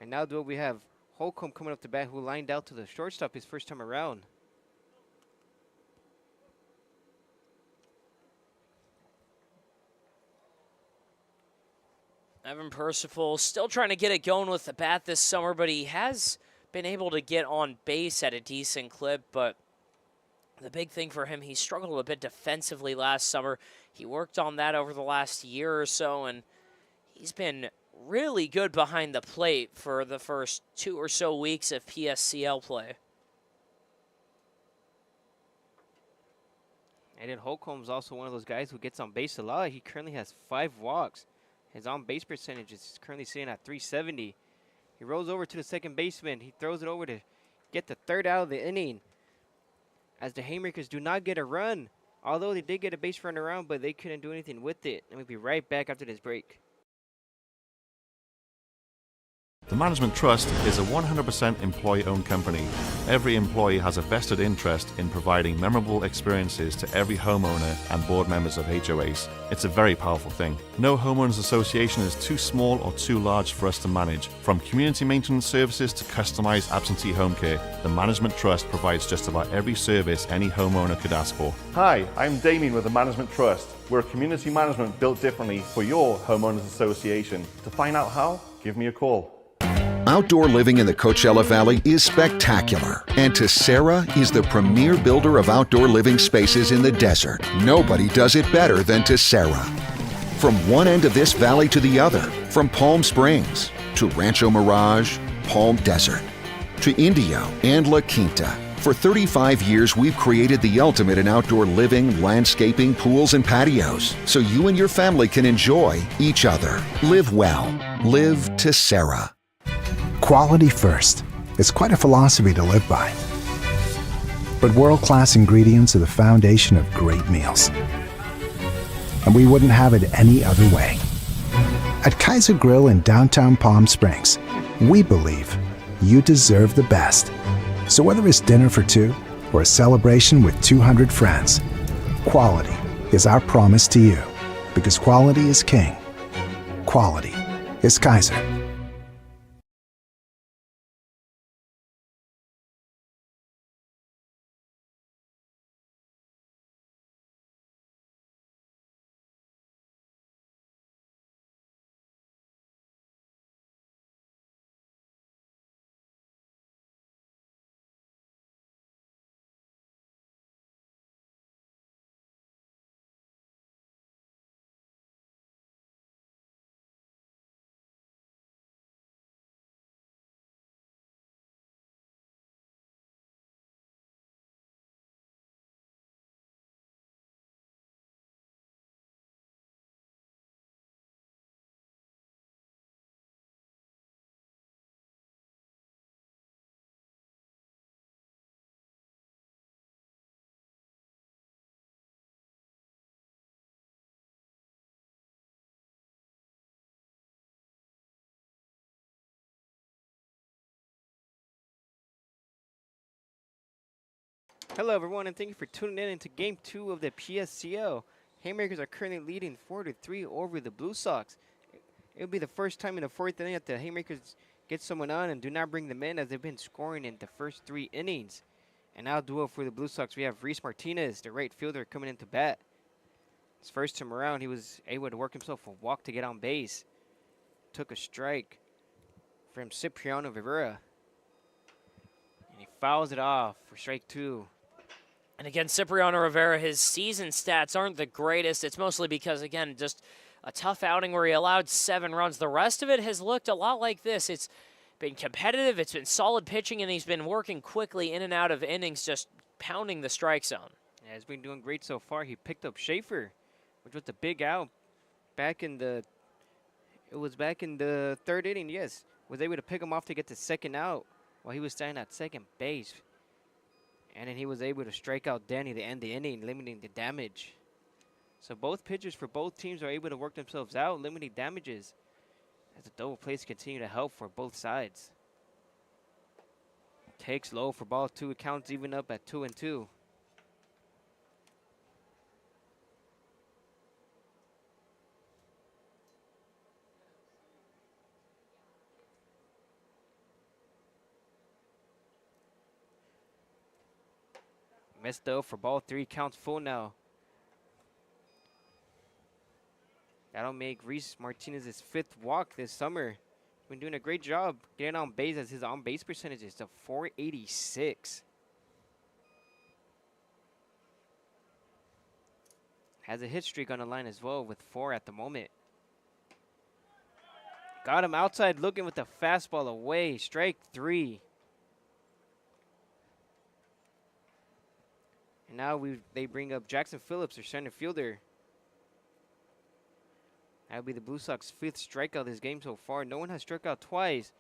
And now do we have Holcomb coming up to bat, who lined out to the shortstop his first time around. Evan Percival still trying to get it going with the bat this summer, but he has been able to get on base at a decent clip. But the big thing for him, he struggled a bit defensively last summer. He worked on that over the last year or so, and he's been really good behind the plate for the first 2 or so weeks of PSCL play. Aiden Holcomb's also one of those guys who gets on base a lot. He currently has 5 walks. His on-base percentage is currently sitting at .370. He rolls over to the second baseman. He throws it over to get the 3rd out of the inning. As the Haymakers do not get a run, although they did get a base run around, but they couldn't do anything with it. And we'll be right back after this break. The Management Trust is a 100% employee-owned company. Every employee has a vested interest in providing memorable experiences to every homeowner and board members of HOAs. It's a very powerful thing. No homeowners association is too small or too large for us to manage. From community maintenance services to customized absentee home care, the Management Trust provides just about every service any homeowner could ask for. Hi, I'm Damien with the Management Trust. We're a community management built differently for your homeowners association. To find out how, give me a call. Outdoor living in the Coachella Valley is spectacular, and Tessera is the premier builder of outdoor living spaces in the desert. Nobody does it better than Tessera. From one end of this valley to the other, from Palm Springs to Rancho Mirage, Palm Desert, to Indio and La Quinta. For 35 years, we've created the ultimate in outdoor living, landscaping, pools, and patios, so you and your family can enjoy each other. Live well. Live Tessera. Quality first. It's quite a philosophy to live by. But world-class ingredients are the foundation of great meals. And we wouldn't have it any other way. At Kaiser Grill in downtown Palm Springs, we believe you deserve the best. So whether it's dinner for 2 or a celebration with 200 friends, quality is our promise to you. Because quality is king. Quality is Kaiser. Hello, everyone, and thank you for tuning in into Game 2 of the PSCL. Haymakers are currently leading 4-3 over the Blue Sox. It will be the first time in the 4th inning that the Haymakers get someone on and do not bring them in, as they've been scoring in the first 3 innings. And now duo for the Blue Sox, we have Reese Martinez, the right fielder, coming into bat. His first time around, he was able to work himself a walk to get on base. Took a strike from Cipriano Rivera. he fouls it off for strike 2. And again, Cipriano Rivera, his season stats aren't the greatest. It's mostly because, again, just a tough outing where he allowed 7 runs. The rest of it has looked a lot like this. It's been competitive, it's been solid pitching, and he's been working quickly in and out of innings, just pounding the strike zone. Yeah, he's been doing great so far. He picked up Schaefer, which was the big out back in the third inning, yes. Was able to pick him off to get the second out while he was standing at second base. And then he was able to strike out Danny to end the inning, limiting the damage. So both pitchers for both teams are able to work themselves out, limiting damages as the double plays continue to help for both sides. Takes low for ball 2. It counts even up at 2-2. Missed though for ball 3. Counts full now. That'll make Reese Martinez's 5th walk this summer. He's been doing a great job getting on base as his on-base percentage is to .486. Has a hit streak on the line as well with 4 at the moment. Got him outside looking with the fastball away. Strike 3. And now they bring up Jackson Phillips, their center fielder. That'll be the Blue Sox 5th strikeout this game so far. No one has struck out twice.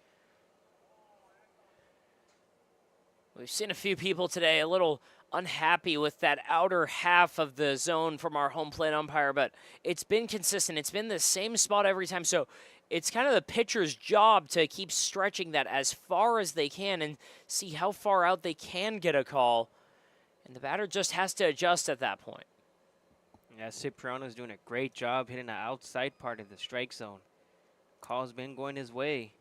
We've seen a few people today a little unhappy with that outer half of the zone from our home plate umpire, but it's been consistent. It's been the same spot every time. So it's kind of the pitcher's job to keep stretching that as far as they can and see how far out they can get a call. And the batter just has to adjust at that point. Yeah, Cipriano's doing a great job hitting the outside part of the strike zone. Call's been going his way.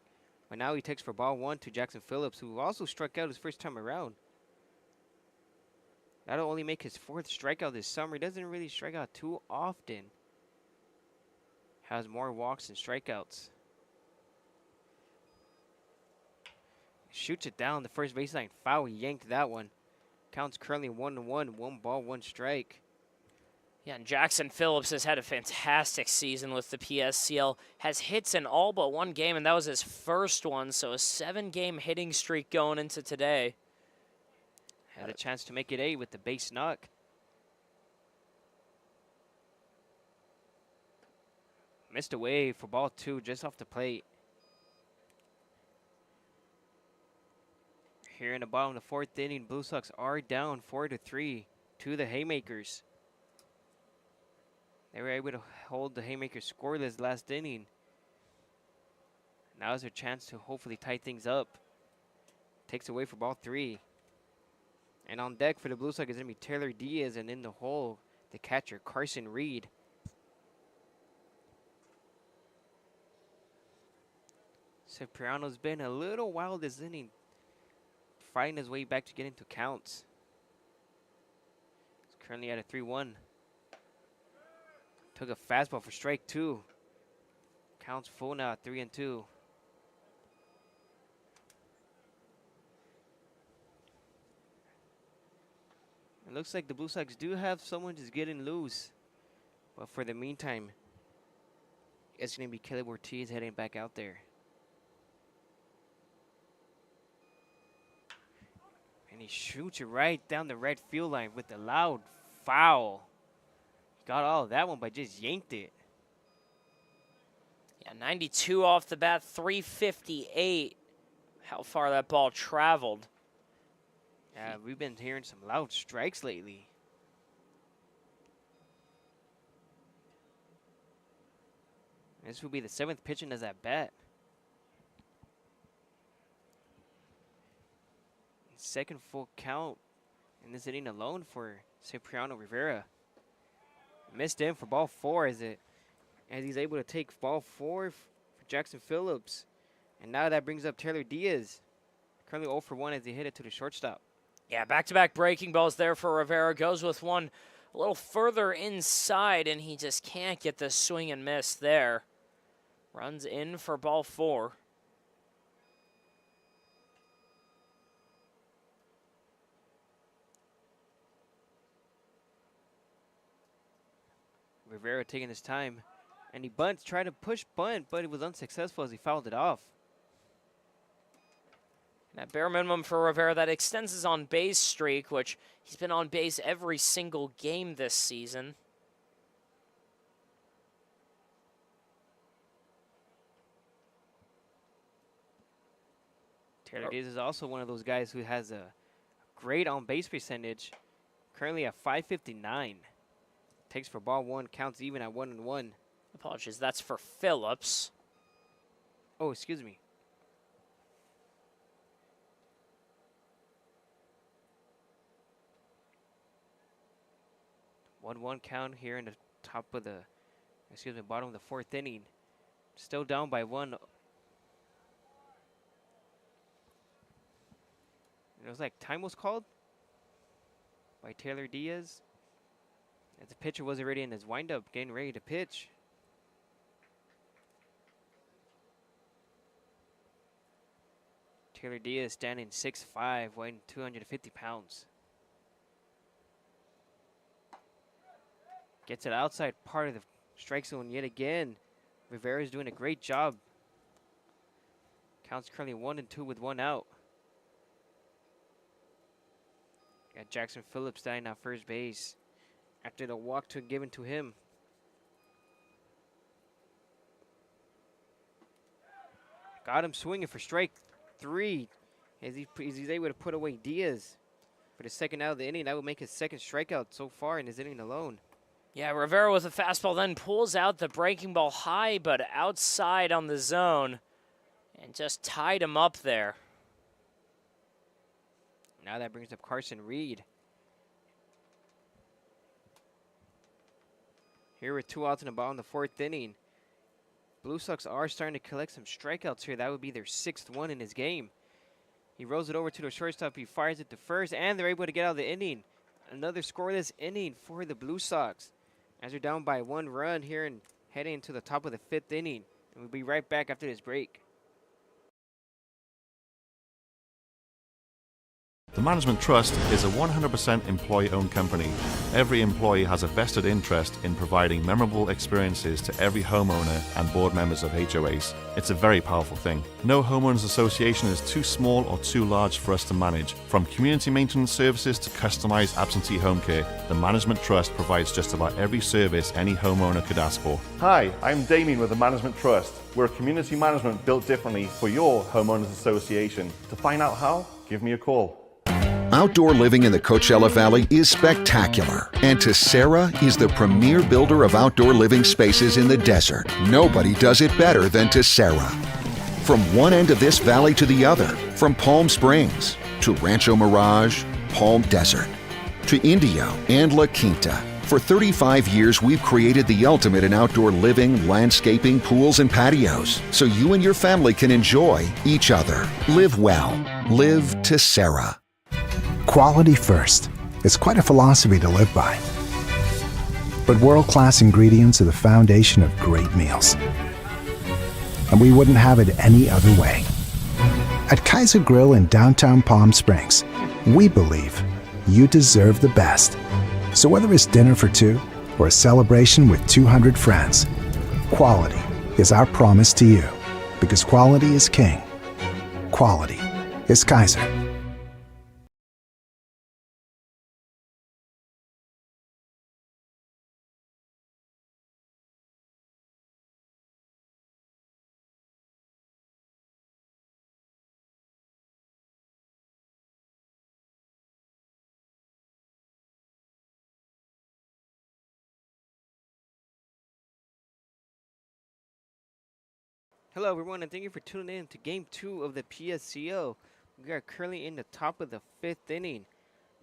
But now he takes for ball 1 to Jackson Phillips, who also struck out his first time around. That'll only make his 4th strikeout this summer. He doesn't really strike out too often. Has more walks than strikeouts. Shoots it down the first baseline. Foul, he yanked that one. Counts currently 1-1, 1 ball, 1 strike. Yeah, and Jackson Phillips has had a fantastic season with the PSCL. Has hits in all but 1 game, and that was his first one. So a 7-game hitting streak going into today. Had a chance to make it 8 with the base knock. Missed away for ball 2 just off the plate. Here in the bottom of the 4th inning, Blue Sox are down 4-3 to the Haymakers. They were able to hold the Haymakers scoreless last inning. Now is their chance to hopefully tie things up. Takes away for ball 3. And on deck for the Blue Sox is going to be Taylor Diaz, and in the hole, the catcher, Carson Reed. Cipriano's been a little wild this inning, fighting his way back to get into counts. He's currently at a 3-1. Took a fastball for strike 2. Counts full now at 3-2. It looks like the Blue Sox do have someone just getting loose. But for the meantime, it's going to be Caleb Ortiz heading back out there. And he shoots it right down the right field line with a loud foul. Got all of that one, but just yanked it. Yeah, 92 off the bat, 358. How far that ball traveled. Yeah, we've been hearing some loud strikes lately. This will be the 7th pitch in his at bat. Second full count in this inning alone for Cipriano Rivera. Missed in for ball 4 as he's able to take ball 4 for Jackson Phillips. And now that brings up Taylor Diaz. Currently 0 for 1 as he hit it to the shortstop. Yeah, back-to-back breaking balls there for Rivera. Goes with one a little further inside, and he just can't get the swing and miss there. Runs in for ball 4. Rivera taking his time. And he bunts, tried to push bunt, but it was unsuccessful as he fouled it off. At bare minimum for Rivera, that extends his on-base streak, which he's been on base every single game this season. Taylor Diaz is also one of those guys who has a great on-base percentage, currently at .559. Takes for ball one, counts even at 1-1. Apologies, that's for Phillips. Oh, excuse me. One count here in the bottom of the fourth inning. Still down by one. It was like time was called by Taylor Diaz. As the pitcher was already in his windup, getting ready to pitch. Taylor Diaz standing 6'5", weighing 250 pounds. Gets it outside part of the strike zone yet again. Rivera's doing a great job. Counts currently 1-2 with one out. Got Jackson Phillips dying at first base after the walk given to him. Got him swinging for strike 3 as he's able to put away Diaz for the second out of the inning. That would make his second strikeout so far in his inning alone. Yeah, Rivera with a fastball then pulls out the breaking ball high but outside on the zone and just tied him up there. Now that brings up Carson Reed. Here with 2 outs in the ball in the fourth inning. Blue Sox are starting to collect some strikeouts here. That would be their 6th one in his game. He rolls it over to the shortstop. He fires it to first, and they're able to get out of the inning. Another scoreless inning for the Blue Sox, as they're down by 1 run here and heading into the top of the 5th inning. And we'll be right back after this break. The Management Trust is a 100% employee-owned company. Every employee has a vested interest in providing memorable experiences to every homeowner and board members of HOAs. It's a very powerful thing. No homeowners association is too small or too large for us to manage. From community maintenance services to customized absentee home care, the Management Trust provides just about every service any homeowner could ask for. Hi, I'm Damien with the Management Trust. We're a community management built differently for your homeowners association. To find out how, give me a call. Outdoor living in the Coachella Valley is spectacular, and Tessera is the premier builder of outdoor living spaces in the desert. Nobody does it better than Tessera. From one end of this valley to the other, from Palm Springs to Rancho Mirage, Palm Desert, to Indio and La Quinta. For 35 years, we've created the ultimate in outdoor living, landscaping, pools, and patios, so you and your family can enjoy each other. Live well. Live Tessera. Quality first. It's quite a philosophy to live by. But world-class ingredients are the foundation of great meals. And we wouldn't have it any other way. At Kaiser Grill in downtown Palm Springs, we believe you deserve the best. So whether it's dinner for 2 or a celebration with 200 friends, quality is our promise to you. Because quality is king. Quality is Kaiser. Hello everyone, and thank you for tuning in to Game 2 of the PSCO. We are currently in the top of the 5th inning.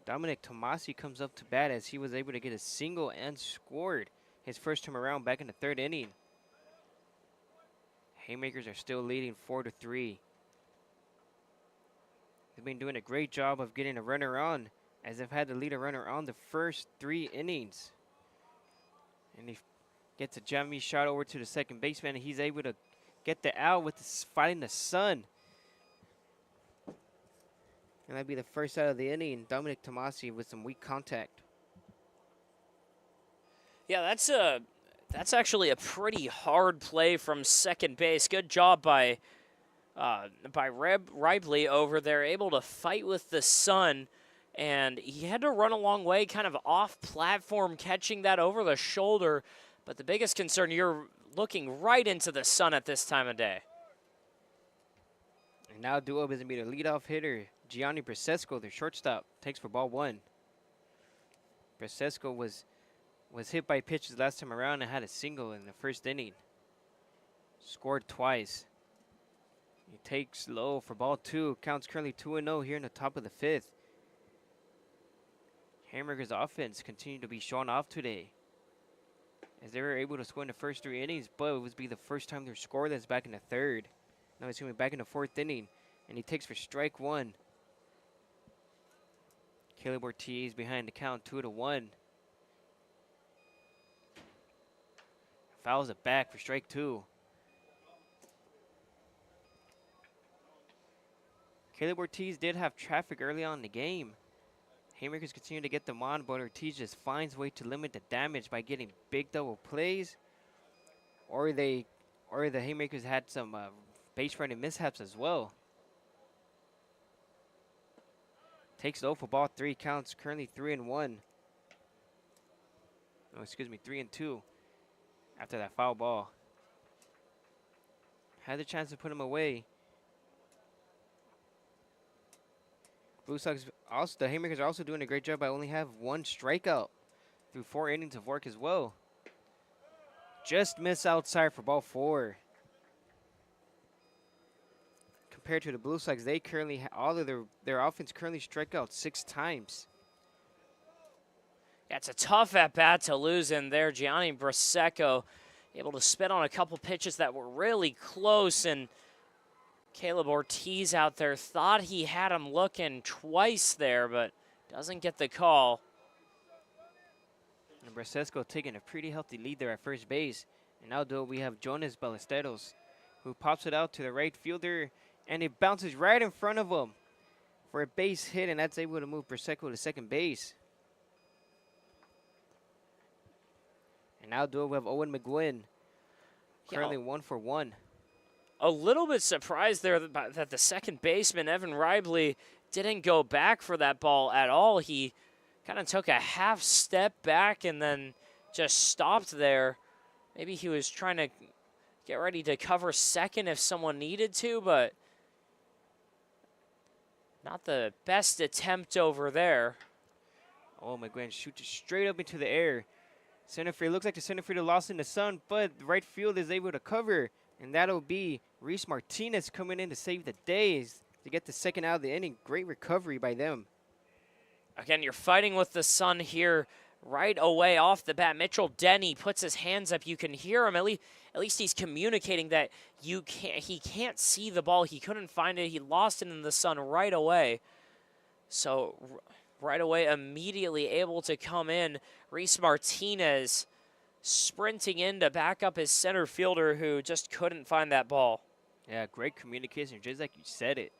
Dominic Tomasi comes up to bat as he was able to get a single and scored his first time around back in the 3rd inning. Haymakers are still leading 4-3. They've been doing a great job of getting a runner on, as they've had to lead a runner on the first 3 innings. And he gets a jammy shot over to the second baseman, and he's able to get the out with fighting the sun. And that'd be the first out of the inning. Dominic Tomasi with some weak contact. Yeah, that's a That's actually a pretty hard play from second base. Good job by Ribley over there, able to fight with the sun, and he had to run a long way, kind of off platform, catching that over the shoulder. But the biggest concern, you're looking right into the sun at this time of day. And now due up is going to be the leadoff hitter, Gianni Brasesco, their shortstop, takes for ball one. Brasesco was hit by pitches last time around and had a single in the first inning. Scored twice. He takes low for ball two. Counts currently 2-0 here in the top of the fifth. Haymakers offense continued to be shown off today, as they were able to score in the first 3 innings, but it would be the first time they're scoreless back in the third. Now he's coming back in the fourth inning, and he takes for strike one. Caleb Ortiz behind the count, 2-1. Fouls it back for strike two. Caleb Ortiz did have traffic early on in the game. Haymakers continue to get them on, but Ortiz just finds a way to limit the damage by getting big double plays. Or the Haymakers had some base running mishaps as well. Takes low for ball three, counts currently 3-1. No, excuse me, 3-2 after that foul ball. Had the chance to put him away. Blue Sox also, the Haymakers are also doing a great job by only have one strikeout through 4 innings of work as well. Just miss outside for ball four. Compared to the Blue Sox, they currently all of their offense currently strike out 6 times. Yeah, it's a tough at-bat to lose in there. Gianni Brasecco able to spit on a couple pitches that were really close, and Caleb Ortiz out there thought he had him looking twice there, but doesn't get the call. And Brasesco taking a pretty healthy lead there at first base. And now though we have Jonas Ballesteros, who pops it out to the right fielder, and it bounces right in front of him for a base hit, and that's able to move Brasecco to second base. And now do we have Owen McGuinn, currently 1 for 1. A little bit surprised there that the second baseman, Evan Ribley, didn't go back for that ball at all. He kind of took a half step back and then just stopped there. Maybe he was trying to get ready to cover second if someone needed to, but not the best attempt over there. Oh, McGuinn shoots it straight up into the air. Center field, looks like the center fielder lost in the sun, but right field is able to cover. And that'll be Reese Martinez coming in to save the day to get the second out of the inning. Great recovery by them. Again, you're fighting with the sun here right away off the bat. Mitchell Denny puts his hands up. You can hear him. At least he's communicating that he can't see the ball. He couldn't find it. He lost it in the sun right away. So right away, immediately able to come in. Reese Martinez sprinting in to back up his center fielder who just couldn't find that ball. Yeah, great communication, just like you said it.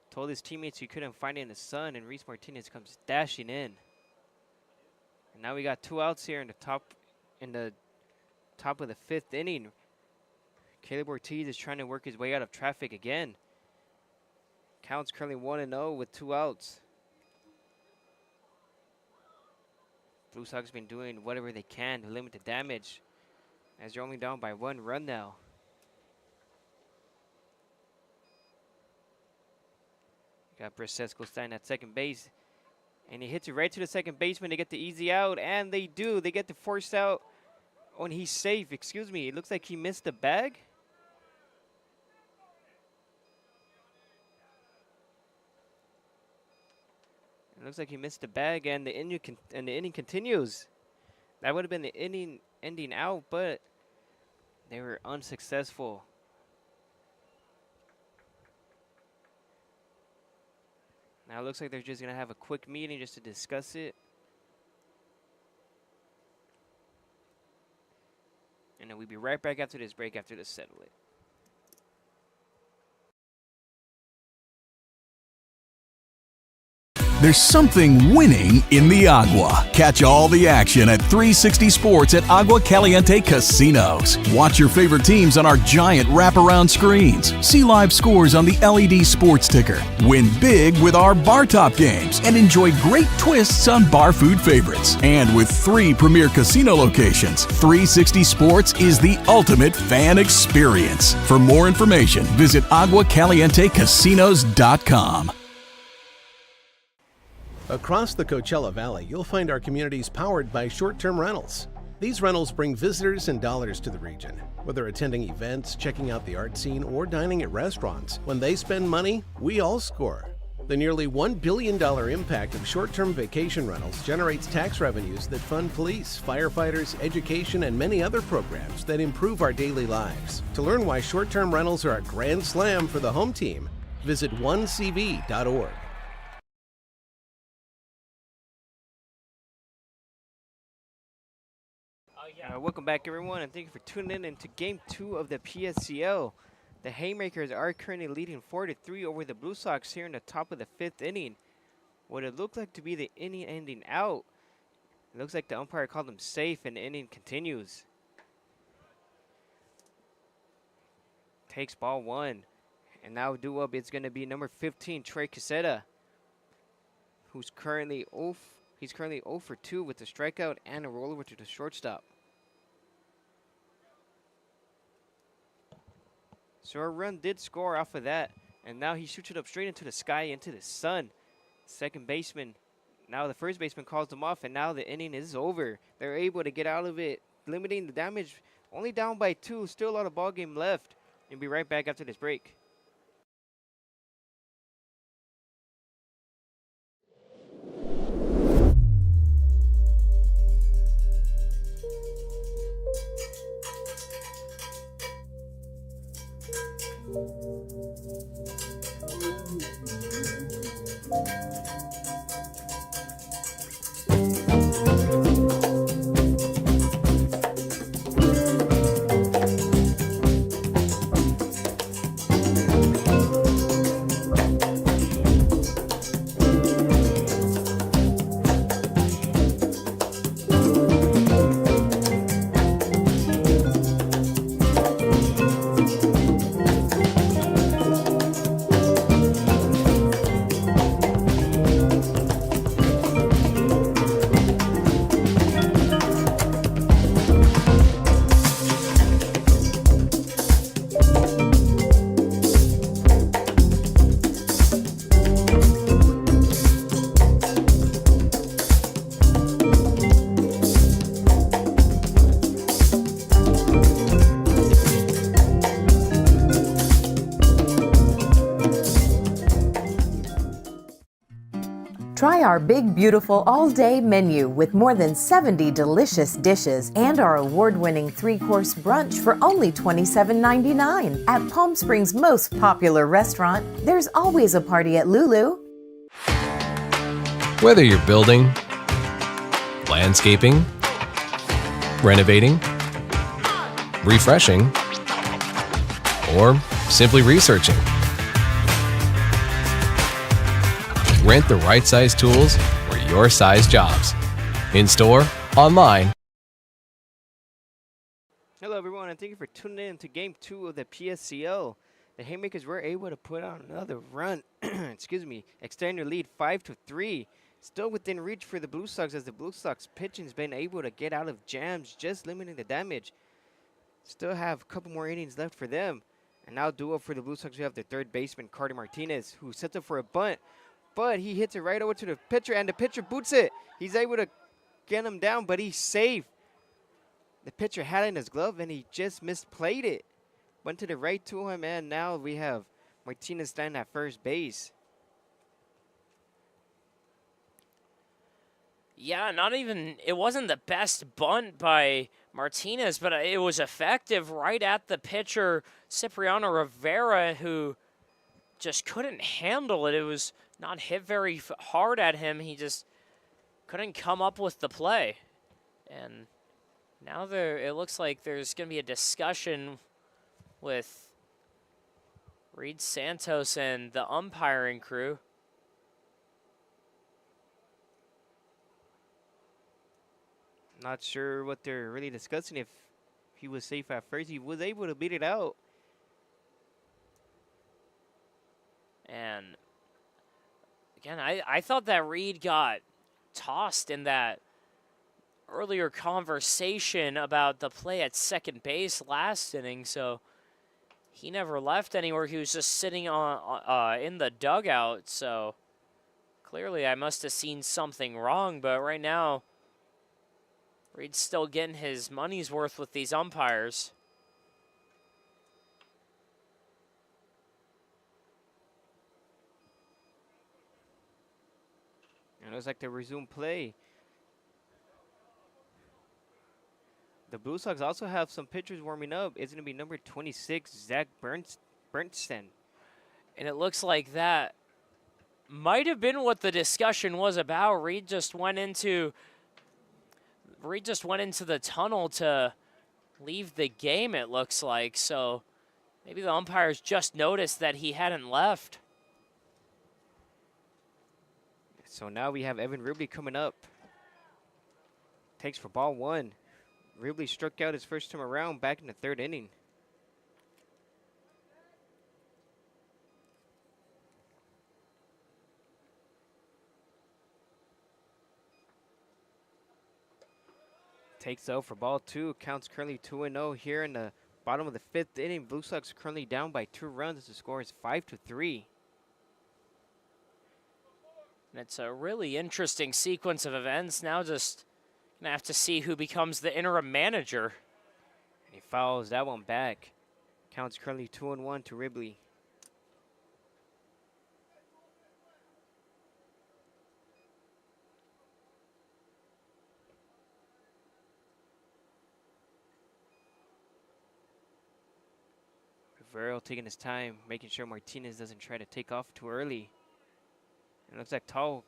Told his teammates he couldn't find it in the sun, and Reese Martinez comes dashing in. And now we got 2 outs here in the top of the 5th inning. Caleb Ortiz is trying to work his way out of traffic again. Counts currently 1-0 with 2 outs. Blue Sox been doing whatever they can to limit the damage, as you're only down by 1 run now. Got Brasesco standing at second base, and he hits it right to the second baseman to get the easy out, and they do. They get the force out. Oh, and he's safe. Excuse me. It looks like he missed the bag. It looks like he missed the bag, and the inning continues. That would have been the inning ending out, but they were unsuccessful. Now it looks like they're just going to have a quick meeting just to discuss it. And then we'll be right back after this break after this settle it. There's something winning in the Agua. Catch all the action at 360 Sports at Agua Caliente Casinos. Watch your favorite teams on our giant wraparound screens. See live scores on the LED sports ticker. Win big with our bar top games and enjoy great twists on bar food favorites. And with 3 premier casino locations, 360 Sports is the ultimate fan experience. For more information, visit aguacalientecasinos.com. Across the Coachella Valley, you'll find our communities powered by short-term rentals. These rentals bring visitors and dollars to the region. Whether attending events, checking out the art scene, or dining at restaurants, when they spend money, we all score. The nearly $1 billion impact of short-term vacation rentals generates tax revenues that fund police, firefighters, education, and many other programs that improve our daily lives. To learn why short-term rentals are a grand slam for the home team, visit onecv.org. Welcome back, everyone, and thank you for tuning in into Game 2 of the PSCL. The Haymakers are currently leading 4-3 over the Blue Sox here in the top of the 5th inning. What it looked like to be the inning ending out. It looks like the umpire called them safe, and the inning continues. Takes ball 1, and now due up it's going to be number 15, Trey Casetta, who's currently 0 for 2 with a strikeout and a rollover to the shortstop. So a run did score off of that, and now he shoots it up straight into the sky, into the sun. Second baseman, now the first baseman calls them off, and now the inning is over. They're able to get out of it, limiting the damage. Only down by 2, still a lot of ball game left. We'll be right back after this break. Try our big, beautiful all-day menu with more than 70 delicious dishes and our award-winning 3-course brunch for only $27.99. At Palm Springs' most popular restaurant, there's always a party at Lulu. Whether you're building, landscaping, renovating, refreshing, or simply researching, rent the right size tools for your size jobs. In store, online. Hello, everyone, and thank you for tuning in to Game 2 of the PSCL. The Haymakers were able to put out another run, extend their lead 5-3. Still within reach for the Blue Sox, as the Blue Sox pitching has been able to get out of jams, just limiting the damage. Still have a couple more innings left for them. And now due up for the Blue Sox, we have the third baseman, Carter Martinez, who sets up for a bunt. But he hits it right over to the pitcher, and the pitcher boots it. He's able to get him down, but he's safe. The pitcher had it in his glove, and he just misplayed it. Went to the right to him, and now we have Martinez standing at first base. Yeah, it wasn't the best bunt by Martinez, but it was effective right at the pitcher, Cipriano Rivera, who just couldn't handle it. It was not hit very hard at him. He just couldn't come up with the play. And now it looks like there's going to be a discussion with Reed Santos and the umpiring crew. Not sure what they're really discussing. If he was safe at first, he was able to beat it out. And again, I thought that Reed got tossed in that earlier conversation about the play at second base last inning, so he never left anywhere. He was just sitting on in the dugout, so clearly I must have seen something wrong, but right now Reed's still getting his money's worth with these umpires. And it looks like they resume play. The Blue Sox also have some pitchers warming up. It's going to be number 26, Zach Bernstein. And it looks like that might have been what the discussion was about. Reed just went into the tunnel to leave the game, it looks like. So maybe the umpires just noticed that he hadn't left. So now we have Evan Ruby coming up. Takes for ball one. Ruby struck out his first time around back in the third inning. Takes out for ball two. Counts currently 2-0 here in the bottom of the fifth inning. Blue Sox currently down by 2 runs. The score is 5-3. And it's a really interesting sequence of events. Now just gonna have to see who becomes the interim manager. And he fouls that one back. Counts currently 2-1 to Ribley. Rivero taking his time, making sure Martinez doesn't try to take off too early. And it looks like time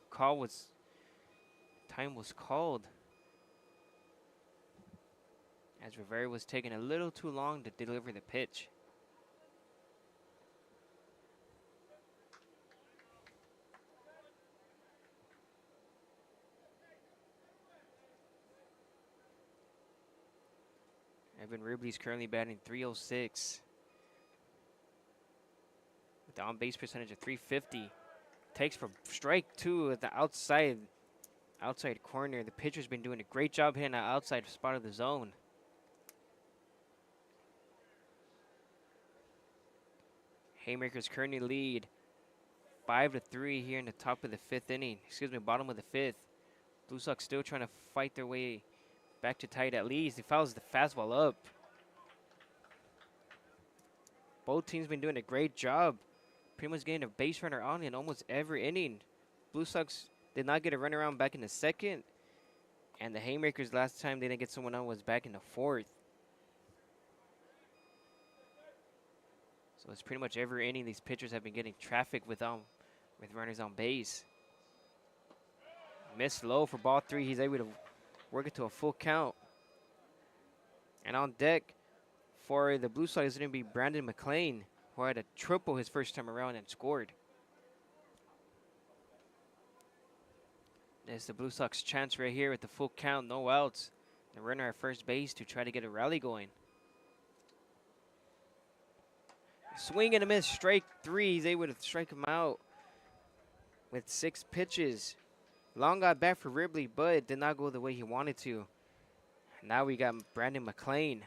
was called, as Rivera was taking a little too long to deliver the pitch. Evan Ribley's currently batting .306 with the on-base percentage of .350. Takes for strike two at the outside corner. The pitcher's been doing a great job hitting the outside spot of the zone. Haymakers currently lead 5-3 here in the top of the fifth inning. Bottom of the fifth. Blue Sox still trying to fight their way back to tight at least. He fouls the fastball up. Both teams been doing a great job. Pretty much getting a base runner on in almost every inning. Blue Sox did not get a runaround back in the second. And the Haymakers last time they didn't get someone on was back in the fourth. So it's pretty much every inning these pitchers have been getting traffic with runners on base. Missed low for ball three. He's able to work it to a full count. And on deck for the Blue Sox is going to be Brandon McLean, who had a triple his first time around and scored. There's the Blue Sox chance right here with the full count, no outs. The runner at first base to try to get a rally going. Swing and a miss, strike three. He's able to strike him out with 6 pitches. Long got back for Ribley, but it did not go the way he wanted to. Now we got Brandon McLean.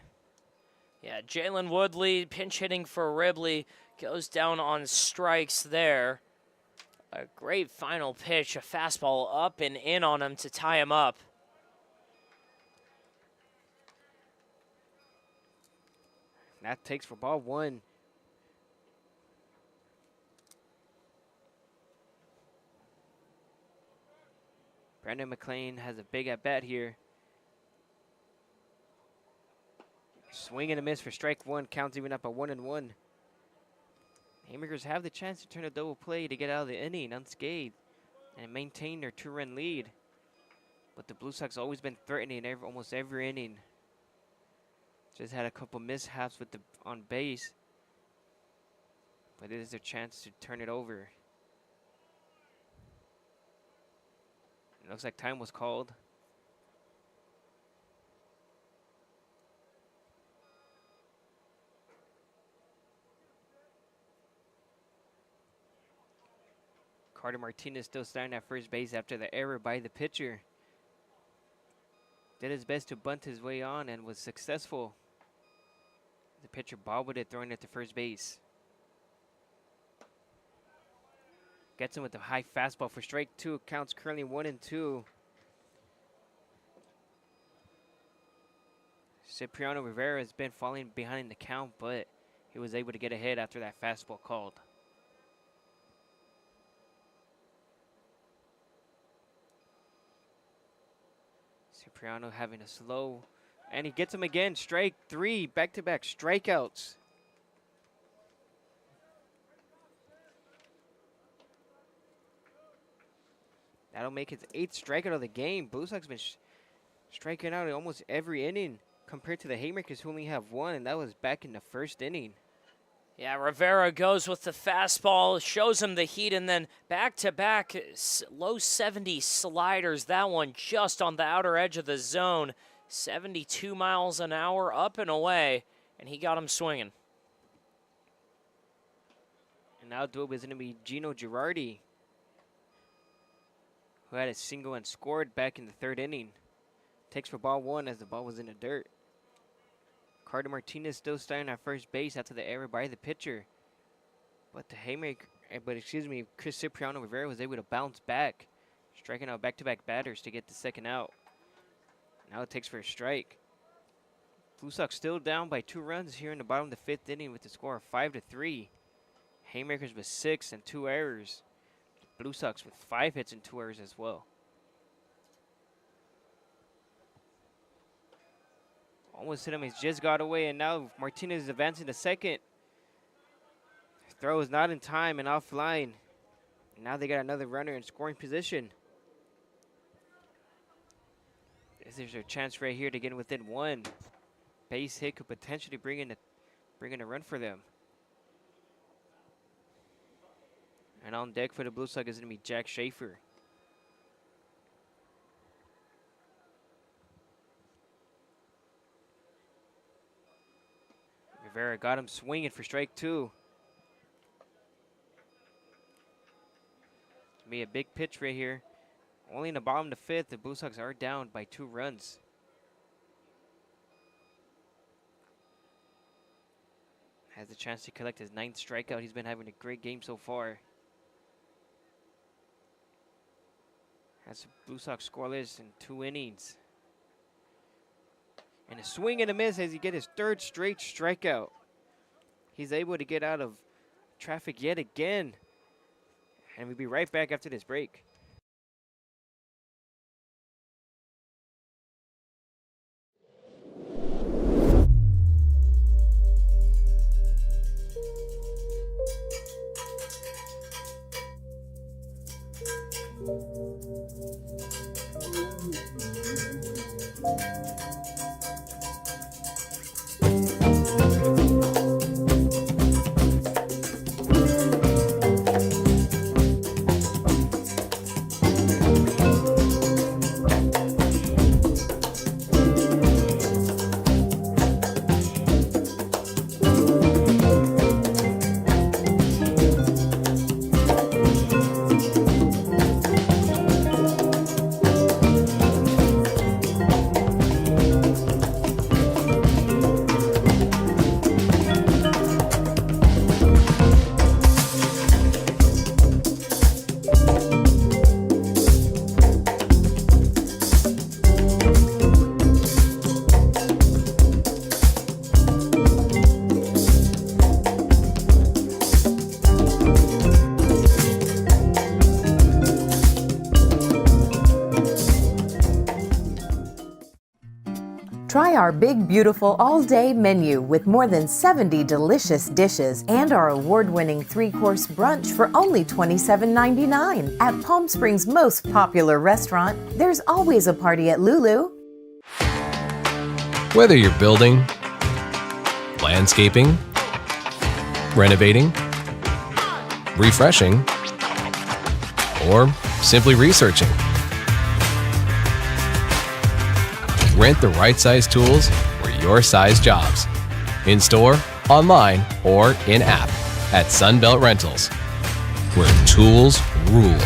Yeah, Jalen Woodley pinch hitting for Ribley, goes down on strikes there. A great final pitch, a fastball up and in on him to tie him up. That takes for ball one. Brandon McLean has a big at-bat here. Swing and a miss for strike one. Counts even up at 1-1. Haymakers have the chance to turn a double play to get out of the inning unscathed and maintain their 2-run lead. But the Blue Sox always been threatening almost every inning. Just had a couple mishaps with the on base. But it is their chance to turn it over. It looks like time was called. Carter Martinez still standing at first base after the error by the pitcher. Did his best to bunt his way on and was successful. The pitcher bobbled it, throwing it to first base. Gets him with a high fastball for strike two. Counts currently 1-2. Cipriano Rivera has been falling behind in the count, but he was able to get ahead after that fastball called. Cipriano having a slow, and he gets him again. Strike three, back-to-back strikeouts. That'll make his 8th strikeout of the game. Blue Sox been striking out in almost every inning compared to the Haymakers, who only have one, and that was back in the first inning. Yeah, Rivera goes with the fastball, shows him the heat, and then back-to-back low 70 sliders. That one just on the outer edge of the zone. 72 miles an hour up and away, and he got him swinging. And now do it was going to be Gino Girardi, who had a single and scored back in the 3rd inning. Takes for ball 1 as the ball was in the dirt. Carter Martinez still standing at first base after the error by the pitcher. But Chris Cipriano Rivera was able to bounce back, striking out back-to-back batters to get the second out. Now it takes for a strike. Blue Sox still down by 2 runs here in the bottom of the 5th inning with the score of 5-3. Haymakers with 6 and 2 errors. Blue Sox with 5 hits and 2 errors as well. Almost hit him. He's just got away, and now Martinez is advancing to second. Throw is not in time and offline. Now they got another runner in scoring position. There's a chance right here to get within 1. Base hit could potentially bring in a run for them. And on deck for the Blue Sox is going to be Jack Schaefer. Rivera got him swinging for strike 2. It's going to be a big pitch right here. Only in the bottom of the 5th, the Blue Sox are down by 2 runs. Has a chance to collect his 9th strikeout. He's been having a great game so far. Has the Blue Sox scoreless in 2 innings. And a swing and a miss as he gets his 3rd straight strikeout. He's able to get out of traffic yet again. And we'll be right back after this break. Try our big, beautiful all-day menu with more than 70 delicious dishes and our award-winning 3-course brunch for only $27.99. At Palm Springs' most popular restaurant, there's always a party at Lulu. Whether you're building, landscaping, renovating, refreshing, or simply researching, rent the right size tools for your size jobs. In store, online, or in app at Sunbelt Rentals, where tools rule.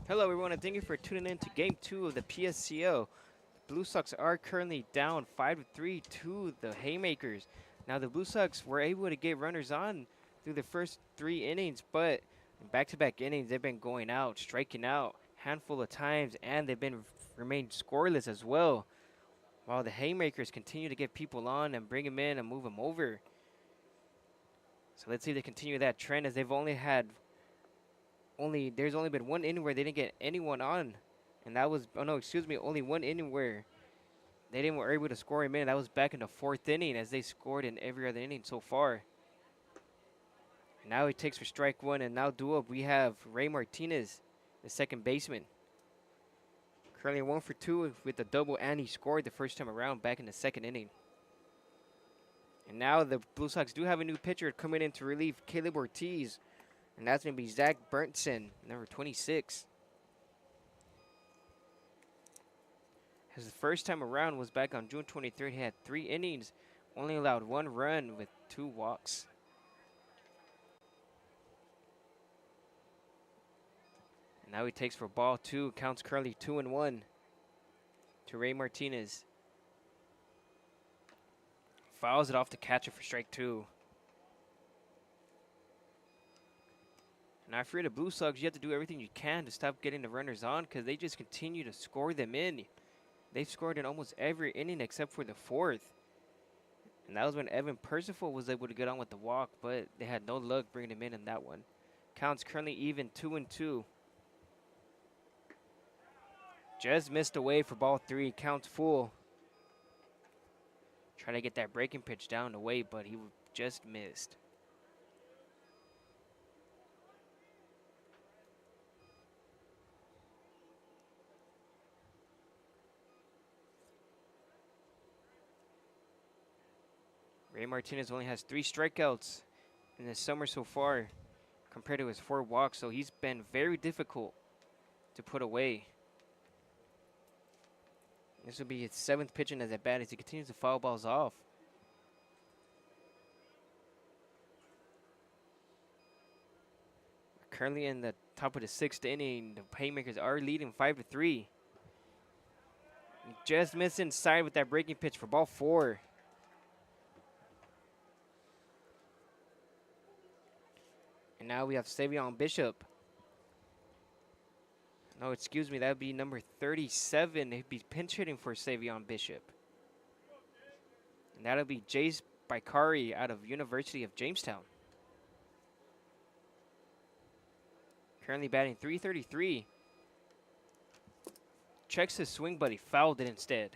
Hello, everyone, and thank you for tuning in to Game 2 of the PSCO. Blue Sox are currently down 5-3 to the Haymakers. Now, the Blue Sox were able to get runners on through the first 3 innings, but in back-to-back innings, they've been going out, striking out a handful of times, and they've been remained scoreless as well, while the Haymakers continue to get people on and bring them in and move them over. So let's see if they continue that trend, as they've only had there's only been 1 inning where they didn't get anyone on, and that was only 1 inning where they were able to score him in. That was back in the 4th inning, as they scored in every other inning so far. And now he takes for strike 1, and now due up we have Ray Martinez, the second baseman. Currently 1 for 2 with a double, and he scored the first time around back in the 2nd inning. And now the Blue Sox do have a new pitcher coming in to relieve Caleb Ortiz, and that's going to be Zach Berntsen, number 26. His first time around was back on June 23rd. He had 3 innings, only allowed 1 run with 2 walks. And now he takes for ball 2. Counts currently 2-1 to Ray Martinez. Fouls it off the catcher for strike 2. Now, if you're the Blue Sox, you have to do everything you can to stop getting the runners on, because they just continue to score them in. They've scored in almost every inning except for the 4th. And that was when Evan Percival was able to get on with the walk, but they had no luck bringing him in that one. Counts currently even 2-2. Just missed away for ball 3. Counts full. Try to get that breaking pitch down the way, but he just missed. Ray Martinez only has 3 strikeouts in the summer so far compared to his 4 walks, so he's been very difficult to put away. This will be his 7th pitch in as at bat as he continues to foul balls off. Currently in the top of the 6th inning, the Haymakers are leading 5-3. Just missed inside with that breaking pitch for ball 4. And now we have Savion Bishop. No, excuse me, that would be number 37. He'd be pinch hitting for Savion Bishop. And that'll be Jace Bikari out of University of Jamestown. Currently batting .333. Checks his swing, but he fouled it instead.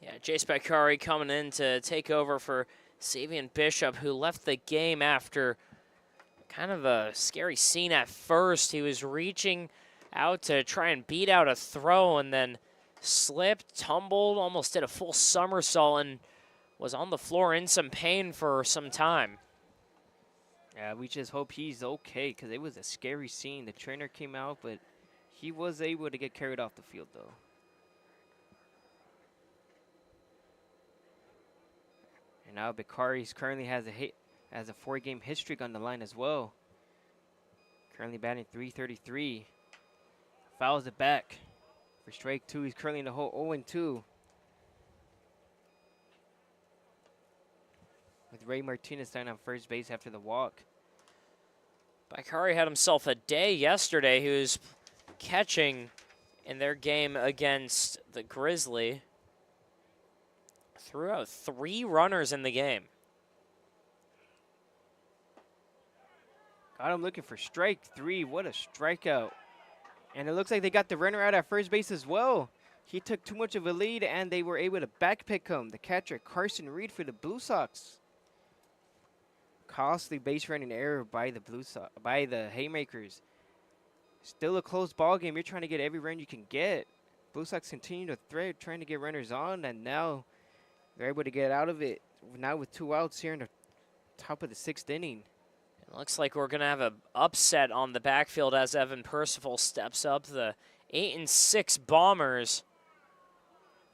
Yeah, Jace Bakari coming in to take over for Savion Bishop, who left the game after kind of a scary scene at first. He was reaching out to try and beat out a throw and then slipped, tumbled, almost did a full somersault and was on the floor in some pain for some time. Yeah, we just hope he's okay, because it was a scary scene. The trainer came out, but he was able to get carried off the field, though. And now Bakari currently has a 4-game hit streak on the line as well. Currently batting .333. Fouls it back for strike 2. He's currently in the hole 0-2. With Ray Martinez standing on first base after the walk. Bakari had himself a day yesterday. He was catching in their game against the Grizzly. Threw out 3 runners in the game. Got him looking for strike 3. What a strikeout. And it looks like they got the runner out at first base as well. He took too much of a lead, and they were able to backpick him. The catcher, Carson Reed, for the Blue Sox. Costly base running error by the Haymakers. Still a close ball game. You're trying to get every run you can get. Blue Sox continue to thread, trying to get runners on, and now they're able to get out of it. Now with 2 outs here in the top of the 6th inning. It looks like we're going to have an upset on the backfield as Evan Percival steps up. The 8-6 Bombers,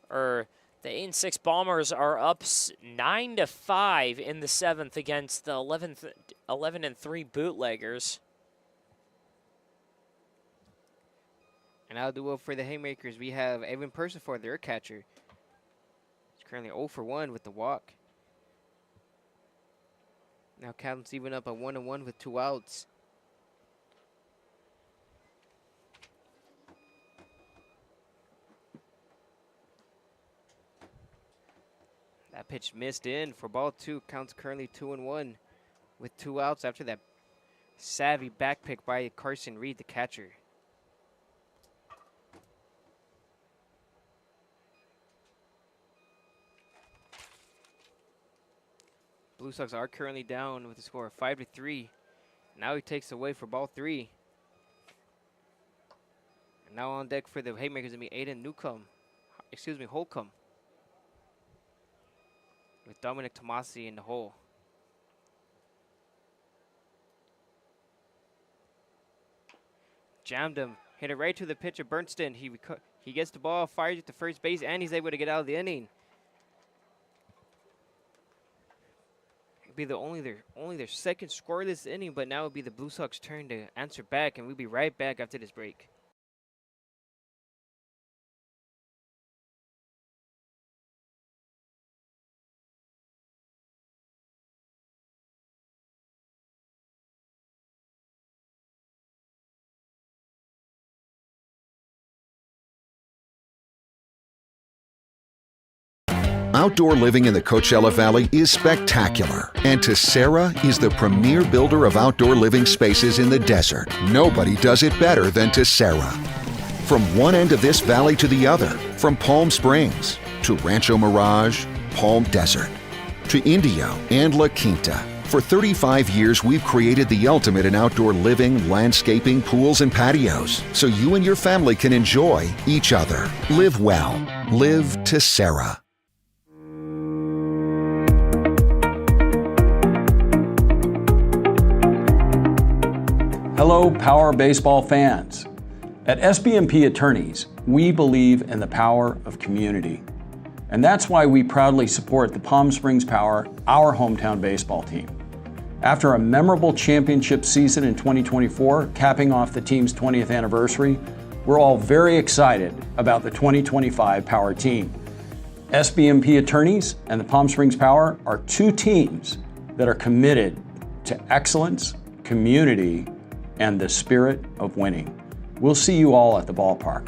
the 8-6 Bombers are up 9-5 in the 7th against the 11-3 Bootleggers. And I'll do it for the Haymakers. We have Evan Percival, their catcher. He's currently 0 for 1 with the walk. Now Calvin's even up at 1-1 with 2 outs. That pitch missed in for ball 2. Counts currently 2-1 with 2 outs after that savvy back pick by Carson Reed, the catcher. Blue Sox are currently down with a score of 5-3. Now he takes away for ball 3. And now on deck for the Haymakers will be Holcomb. With Dominic Tomasi in the hole. Jammed him. Hit it right to the pitcher, Bernstein. He gets the ball, fires it to first base, and he's able to get out of the inning. Be only their second scoreless inning, but now it'll be the Blue Sox turn to answer back, and we'll be right back after this break. Outdoor living in the Coachella Valley is spectacular, and Tessera is the premier builder of outdoor living spaces in the desert. Nobody does it better than Tessera. From one end of this valley to the other, from Palm Springs to Rancho Mirage, Palm Desert, to Indio and La Quinta. For 35 years, we've created the ultimate in outdoor living, landscaping, pools, and patios, so you and your family can enjoy each other. Live well. Live Tessera. Hello, Power Baseball fans. At SBMP Attorneys, we believe in the power of community. And that's why we proudly support the Palm Springs Power, our hometown baseball team. After a memorable championship season in 2024, capping off the team's 20th anniversary, we're all very excited about the 2025 Power team. SBMP Attorneys and the Palm Springs Power are two teams that are committed to excellence, community, and the spirit of winning. We'll see you all at the ballpark.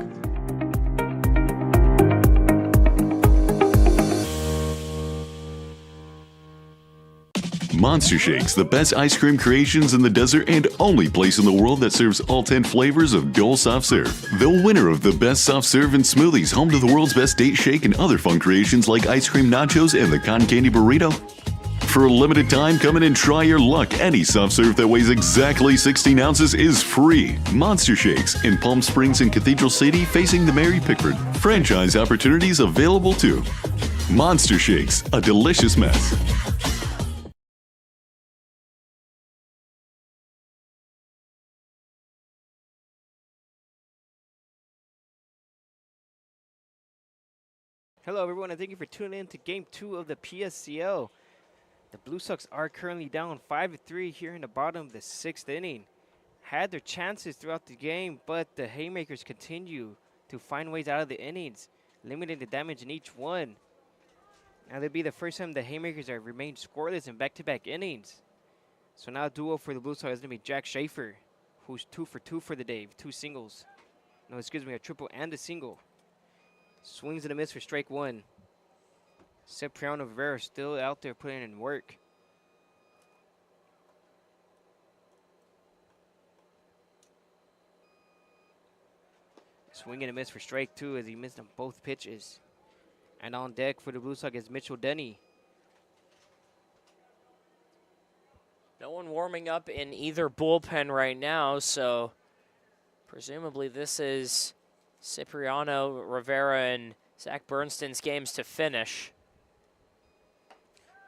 Monster Shakes, the best ice cream creations in the desert and only place in the world that serves all 10 flavors of Dole Soft Serve. The winner of the best soft serve and smoothies, home to the world's best date shake and other fun creations like ice cream nachos and the cotton candy burrito. For a limited time, come in and try your luck. Any soft serve that weighs exactly 16 ounces is free. Monster Shakes in Palm Springs and Cathedral City facing the Mary Pickford. Franchise opportunities available too. Monster Shakes, a delicious mess. Hello, everyone, and thank you for tuning in to Game 2 of the PSCL. The Blue Sox are currently down 5-3 here in the bottom of the 6th inning. Had their chances throughout the game, but the Haymakers continue to find ways out of the innings, limiting the damage in each one. Now, that'll be the first time the Haymakers have remained scoreless in back-to-back innings. So now a duo for the Blue Sox is going to be Jack Schaefer, who's 2 for 2 for the day, with 2 singles. No, excuse me, a triple and a single. Swings and a miss for strike 1. Cipriano Rivera still out there putting in work. Swing and a miss for strike two as he missed on both pitches. And on deck for the Blue Sox is Mitchell Denny. No one warming up in either bullpen right now, so presumably this is Cipriano, Rivera, and Zach Bernstein's games to finish.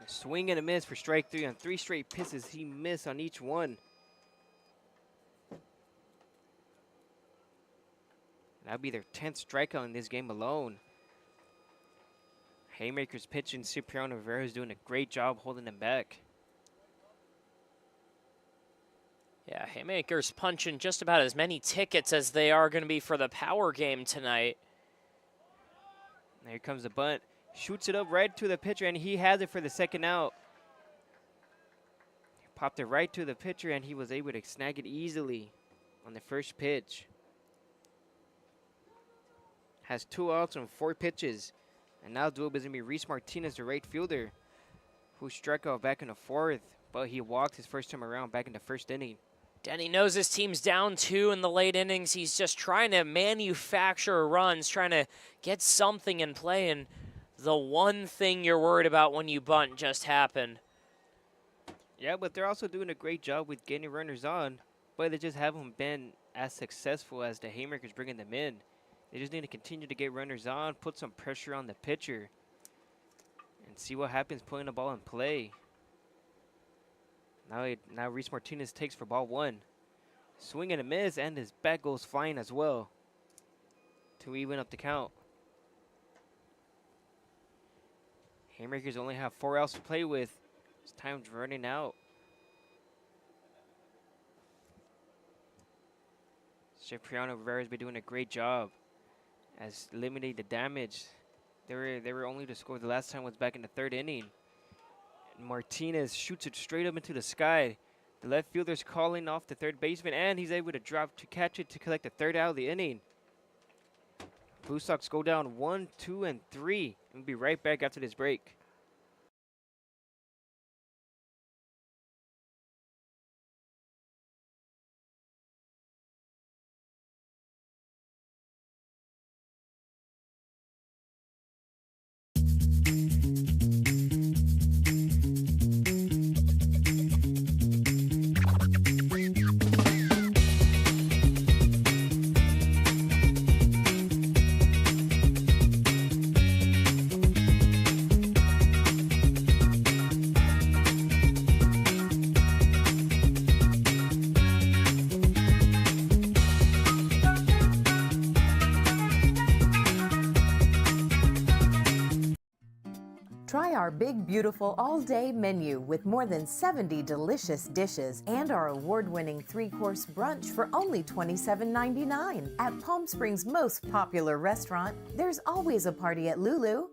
A swing and a miss for strike three on 3 straight pisses. He missed on each one. That'll be their 10th strikeout in this game alone. Haymakers pitching. Cipriano Rivera is doing a great job holding them back. Yeah, Haymakers punching just about as many tickets as they are going to be for the power game tonight. And here comes the bunt. Shoots it up right to the pitcher, and he has it for the second out. He popped it right to the pitcher, and he was able to snag it easily on the first pitch. Has 2 outs on 4 pitches. And now Duob is going to be Reese Martinez, the right fielder, who struck out back in the 4th, but he walked his first time around back in the 1st inning. Denny knows his team's down 2 in the late innings. He's just trying to manufacture runs, trying to get something in play, and the one thing you're worried about when you bunt just happened. Yeah, but they're also doing a great job with getting runners on, but they just haven't been as successful as the Haymakers bringing them in. They just need to continue to get runners on, put some pressure on the pitcher, and see what happens putting the ball in play. Now Reese Martinez takes for ball 1. Swing and a miss, and his bat goes flying as well to even up the count. Haymakers only have 4 outs to play with. His time's running out. Cipriano Rivera's been doing a great job as limiting the damage. They were only to score the last time was back in the 3rd inning. And Martinez shoots it straight up into the sky. The left fielder's calling off the third baseman, and he's able to drop to catch it to collect the 3rd out of the inning. Blue Sox go down 1, 2, and 3. And we'll be right back after this break. Try our big, beautiful all-day menu with more than 70 delicious dishes and our award-winning 3-course brunch for only $27.99. At Palm Springs' most popular restaurant, there's always a party at Lulu.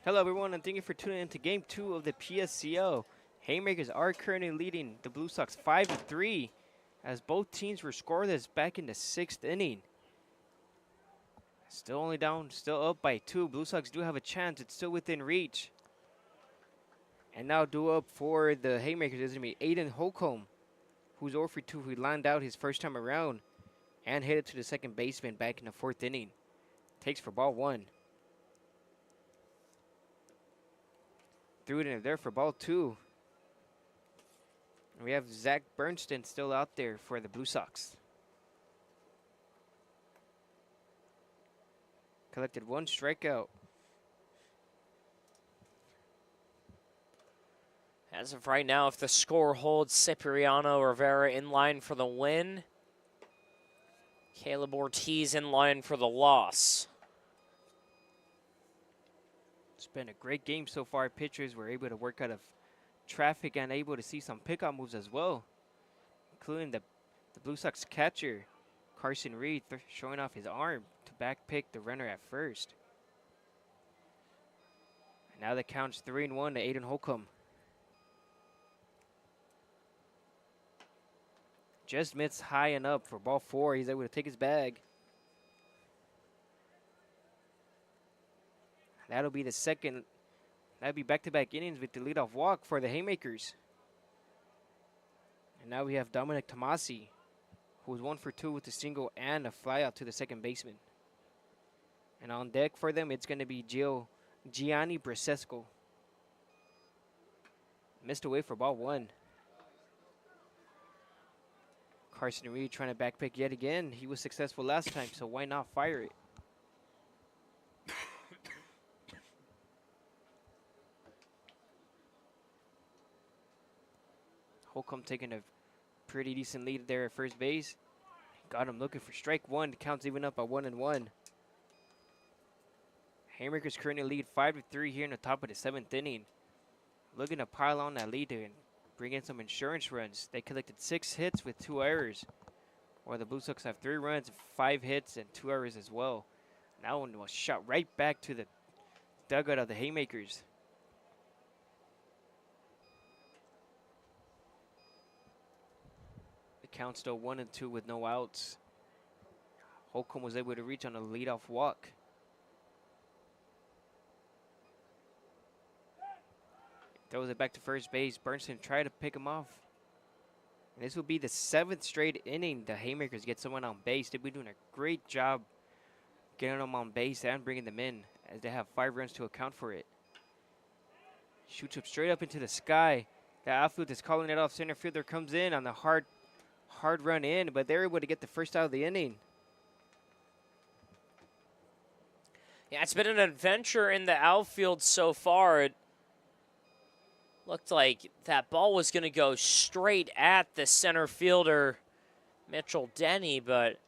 Hello everyone, and thank you for tuning in to Game 2 of the PSCO. Haymakers are currently leading the Blue Sox 5-3 as both teams were scoreless back in the 6th inning. Still only down, still up by 2. Blue Sox do have a chance. It's still within reach. And now due up for the Haymakers is going to be Aiden Holcomb, who's 0 for 2, who lined out his first time around and hit it to the second baseman back in the 4th inning. Takes for ball 1. Threw it in there for ball 2. And we have Zach Bernstein still out there for the Blue Sox. Collected 1 strikeout. As of right now, if the score holds, Cipriano Rivera in line for the win. Caleb Ortiz in line for the loss. It's been a great game so far. Pitchers were able to work out of traffic and able to see some pickup moves as well, including the Blue Sox catcher, Carson Reed, showing off his arm to back pick the runner at first. And now the count's 3-1 to Aiden Holcomb. Just missed high and up for ball 4. He's able to take his bag. That'll be the second. That'll be back-to-back innings with the leadoff walk for the Haymakers. And now we have Dominic Tomasi, who was 1 for 2 with a single and a flyout to the second baseman. And on deck for them, it's going to be Gianni Brasesco. Missed away for ball 1. Carson Reed trying to backpick yet again. He was successful last time, so why not fire it? Holcomb taking a pretty decent lead there at first base. Got him looking for strike 1. The count's even up at 1-1. Haymakers currently lead 5-3 here in the top of the 7th inning. Looking to pile on that lead and bring in some insurance runs. They collected 6 hits with 2 errors, while the Blue Sox have 3 runs, 5 hits, and 2 errors as well. That one was shot right back to the dugout of the Haymakers. The count's still 1-2 with no outs. Holcomb was able to reach on a leadoff walk. Throws it back to first base. Bernstein tried to pick him off. And this will be the 7th straight inning the Haymakers get someone on base. They've been doing a great job getting them on base and bringing them in, as they have 5 runs to account for it. Shoots up straight up into the sky. The outfield is calling it off. Center fielder comes in on the hard run in, but they're able to get the first out of the inning. Yeah, it's been an adventure in the outfield so far. It looked like that ball was going to go straight at the center fielder, Mitchell Denny, but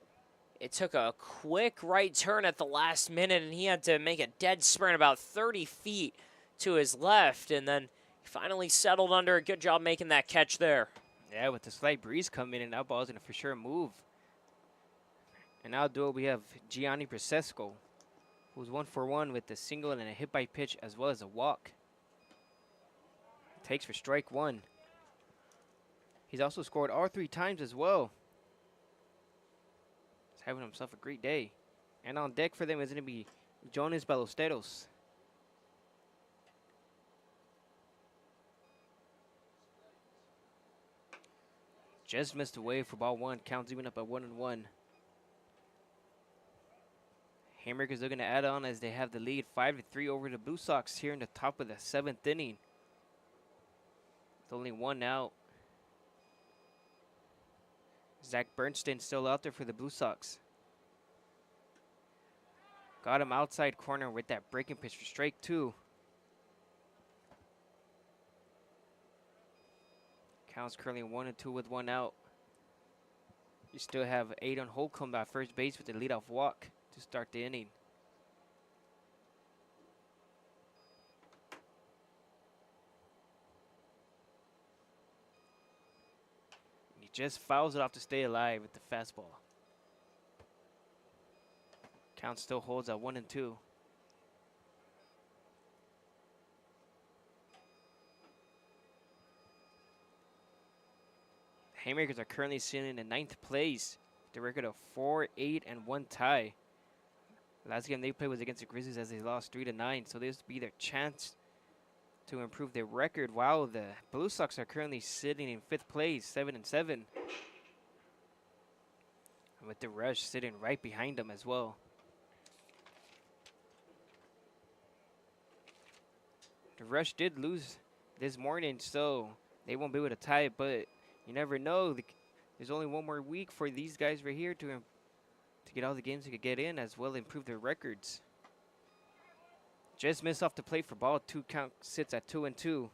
it took a quick right turn at the last minute, and he had to make a dead sprint about 30 feet to his left, and then he finally settled under. A good job making that catch there. Yeah, with the slight breeze coming in, that ball's going to for sure move. And now we have Gianni Brasesco, who's 1 for 1 with a single and a hit by pitch as well as a walk. Takes for strike 1. He's also scored all 3 times as well. He's having himself a great day. And on deck for them is going to be Jonas Ballesteros. Just missed away for ball 1. Counts even up at 1-1. Haymakers looking to add on as they have the lead 5-3 over the Blue Sox here in the top of the 7th inning. With only 1 out. Zach Bernstein still out there for the Blue Sox. Got him outside corner with that breaking pitch for strike 2. Counts currently 1-2 with 1 out. You still have Aiden Holcomb at first base with the leadoff walk to start the inning. He just fouls it off to stay alive with the fastball. Count still holds at 1-2. Haymakers are currently sitting in 9th place with a record of 4-8 and 1 tie. Last game they played was against the Grizzlies as they lost 3-9, so this would be their chance to improve their record. While the Blue Sox are currently sitting in 5th place, 7-7. And with the Rush sitting right behind them as well. The Rush did lose this morning, so they won't be able to tie it, but you never know. There's only one more week for these guys right here to get all the games they could get in, as well improve their records. Just missed off the plate for ball. 2 count sits at 2-2.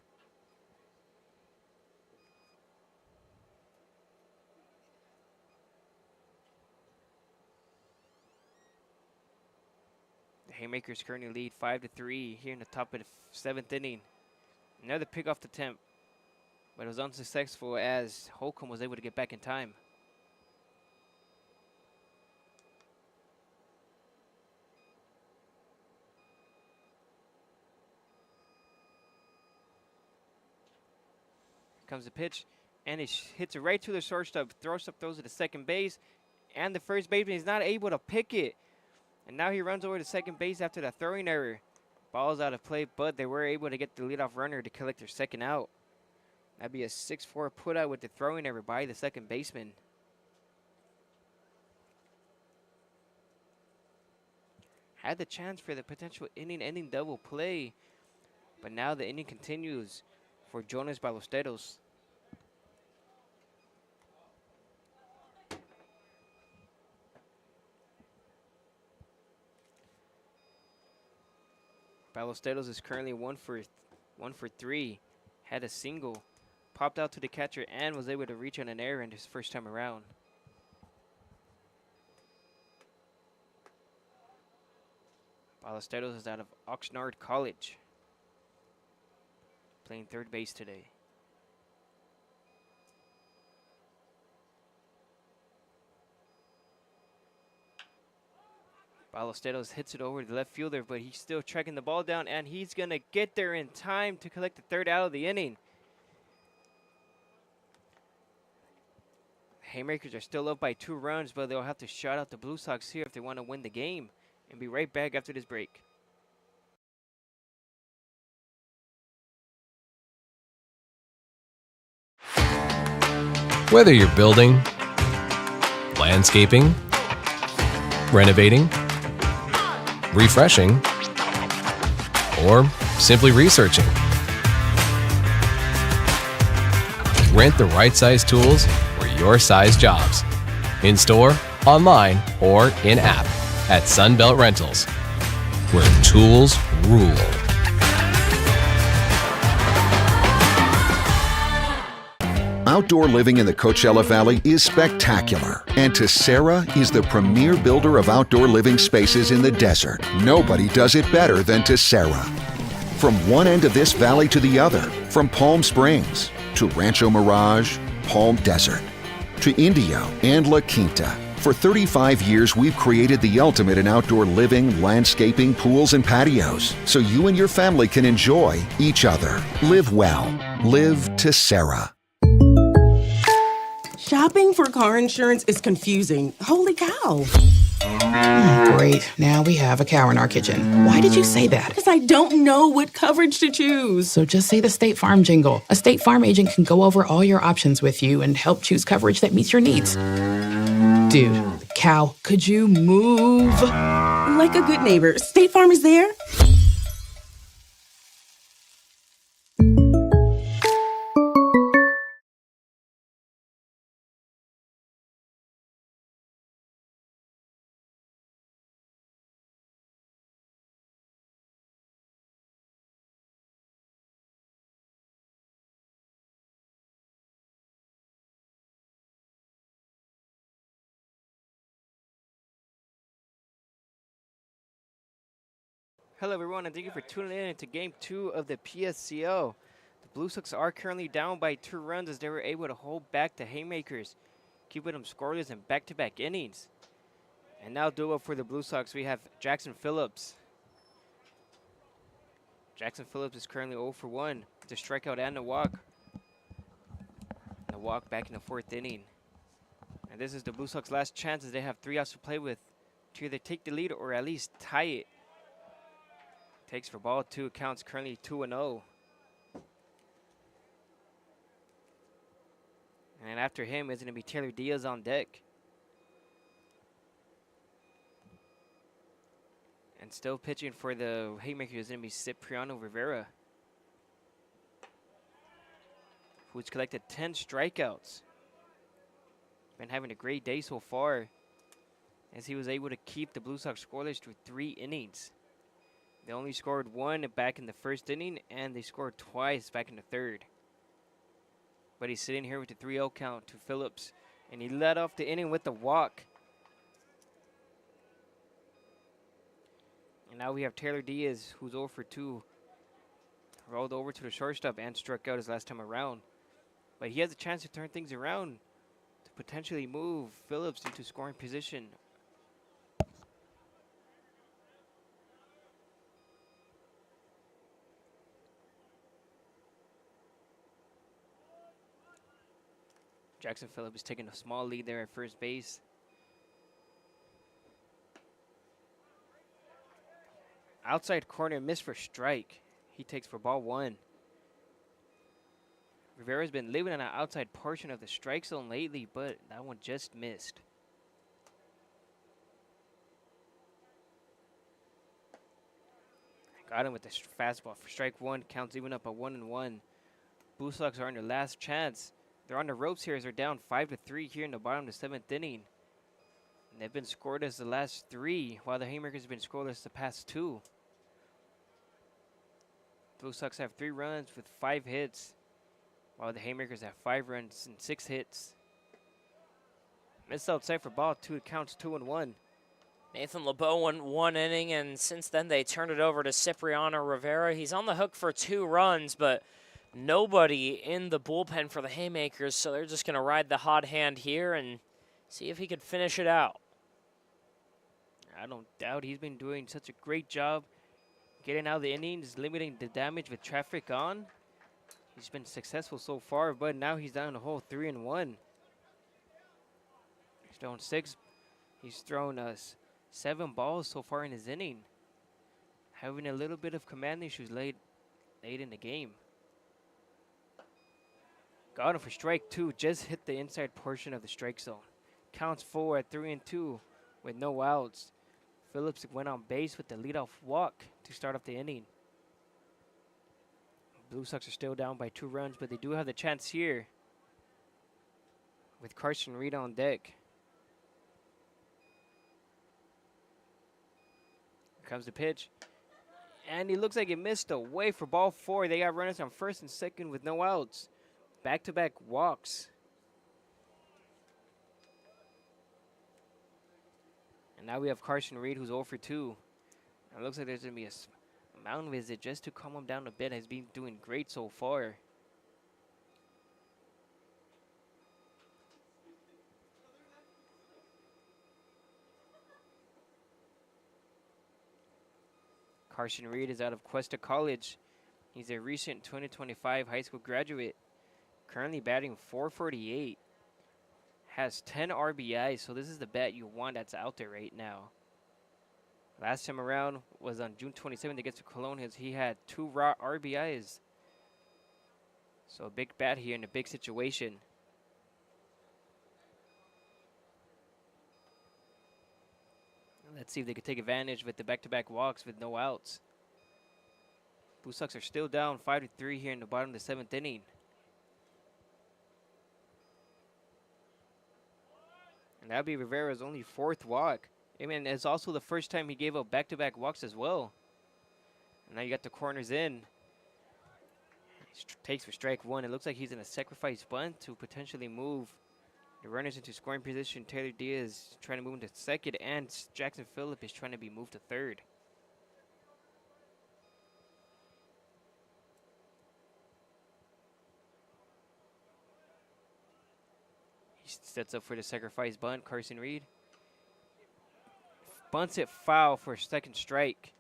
The Haymakers currently lead 5-3 here in the top of the 7th inning. Another pick off the temp, but it was unsuccessful as Holcomb was able to get back in time. Comes the pitch, and it hits it right to the shortstop. Shortstop throws it to second base, and the first baseman is not able to pick it. And now he runs over to second base after that throwing error. Ball's out of play, but they were able to get the leadoff runner to collect their second out. That'd be a 6-4 put out with the throwing error by the second baseman. Had the chance for the potential inning-ending double play, but now the inning continues for Jonas Ballesteros. Ballesteros is currently 1 for 3. Had a single, popped out to the catcher, and was able to reach on an error in his first time around. Ballesteros is out of Oxnard College, playing third base today. Ballesteros hits it over to the left fielder, but he's still tracking the ball down, and he's going to get there in time to collect the third out of the inning. Haymakers are still up by 2 runs, but they'll have to shut out the Blue Sox here if they want to win the game. And be right back after this break. Whether you're building, landscaping, renovating, refreshing, or simply researching, rent the right size tools for your size jobs. In store, online, or in app at Sunbelt Rentals, where tools rule. Outdoor living in the Coachella Valley is spectacular, and Tessera is the premier builder of outdoor living spaces in the desert. Nobody does it better than Tessera. From one end of this valley to the other, from Palm Springs to Rancho Mirage, Palm Desert, to Indio and La Quinta. For 35 years, we've created the ultimate in outdoor living, landscaping, pools, and patios, so you and your family can enjoy each other. Live well. Live Tessera. Shopping for car insurance is confusing. Holy cow. Great. Now we have a cow in our kitchen. Why did you say that? Because I don't know what coverage to choose. So just say the State Farm jingle. A State Farm agent can go over all your options with you and help choose coverage that meets your needs. Dude, cow, could you move? Like a good neighbor, State Farm is there. Hello everyone, and thank you for tuning in to Game 2 of the PSCL. The Blue Sox are currently down by 2 runs as they were able to hold back the Haymakers, keeping them scoreless in back-to-back innings. And now due up for the Blue Sox, we have Jackson Phillips. Jackson Phillips is currently 0 for 1 with a strikeout and a walk. walk back in the 4th inning. And this is the Blue Sox last chance as they have 3 outs to play with to either take the lead or at least tie it. Takes for ball 2, counts currently 2-0. And after him is going to be Taylor Diaz on deck. And still pitching for the Haymakers is going to be Cipriano Rivera, who's collected 10 strikeouts. Been having a great day so far, as he was able to keep the Blue Sox scoreless through 3 innings. They only scored 1 back in the 1st inning, and they scored twice back in the 3rd. But he's sitting here with the 3-0 count to Phillips, and he led off the inning with the walk. And now we have Taylor Diaz, who's 0 for 2. Rolled over to the shortstop and struck out his last time around. But he has a chance to turn things around to potentially move Phillips into scoring position. Jackson Phillips is taking a small lead there at first base. Outside corner, missed for strike. He takes for ball 1. Rivera's been living on the outside portion of the strike zone lately, but that one just missed. Got him with the fastball for strike 1. Counts even up at 1-1. Blue Sox are on their last chance. They're on the ropes here as they're down 5-3 here in the bottom of the 7th inning. And they've been scoreless the last 3, while the Haymakers have been scoreless the past 2. Blue Sox have 3 runs with 5 hits, while the Haymakers have 5 runs and 6 hits. Missed outside for ball 2. It counts 2-1. Nathan LeBeau went 1 inning, and since then they turned it over to Cipriano Rivera. He's on the hook for 2 runs, but nobody in the bullpen for the Haymakers, so they're just going to ride the hot hand here and see if he could finish it out. I don't doubt he's been doing such a great job getting out of the innings, limiting the damage with traffic on. He's been successful so far, but now he's down a whole 3-1. He's thrown 6. He's thrown us 7 balls so far in his inning. Having a little bit of command issues late in the game. Got him for strike 2. Just hit the inside portion of the strike zone. Counts 4 at 3-2 with no outs. Phillips went on base with the leadoff walk to start off the inning. Blue Sox are still down by 2 runs, but they do have the chance here with Carson Reed on deck. Here comes the pitch. And he looks like he missed away for ball 4. They got runners on 1st and 2nd with no outs. Back-to-back walks. And now we have Carson Reed, who's 0 for 2. And it looks like there's going to be a mound visit just to calm him down a bit. Has been doing great so far. Carson Reed is out of Cuesta College. He's a recent 2025 high school graduate. Currently batting .448. Has 10 RBIs, so this is the bat you want that's out there right now. Last time around was on June 27th against the Cologne. He had 2 raw RBIs. So a big bat here in a big situation. Let's see if they could take advantage with the back-to-back walks with no outs. Blue Sox are still down 5-3 here in the bottom of the 7th inning. And that'll be Rivera's only 4th walk. I mean, it's also the first time he gave up back-to-back walks as well. And now you got the corners in. He takes for strike 1. It looks like he's in a sacrifice bunt to potentially move the runners into scoring position. Taylor Diaz trying to move into 2nd, and Jackson Phillips is trying to be moved to 3rd. He sets up for the sacrifice bunt. Carson Reed bunts it foul for a 2nd strike.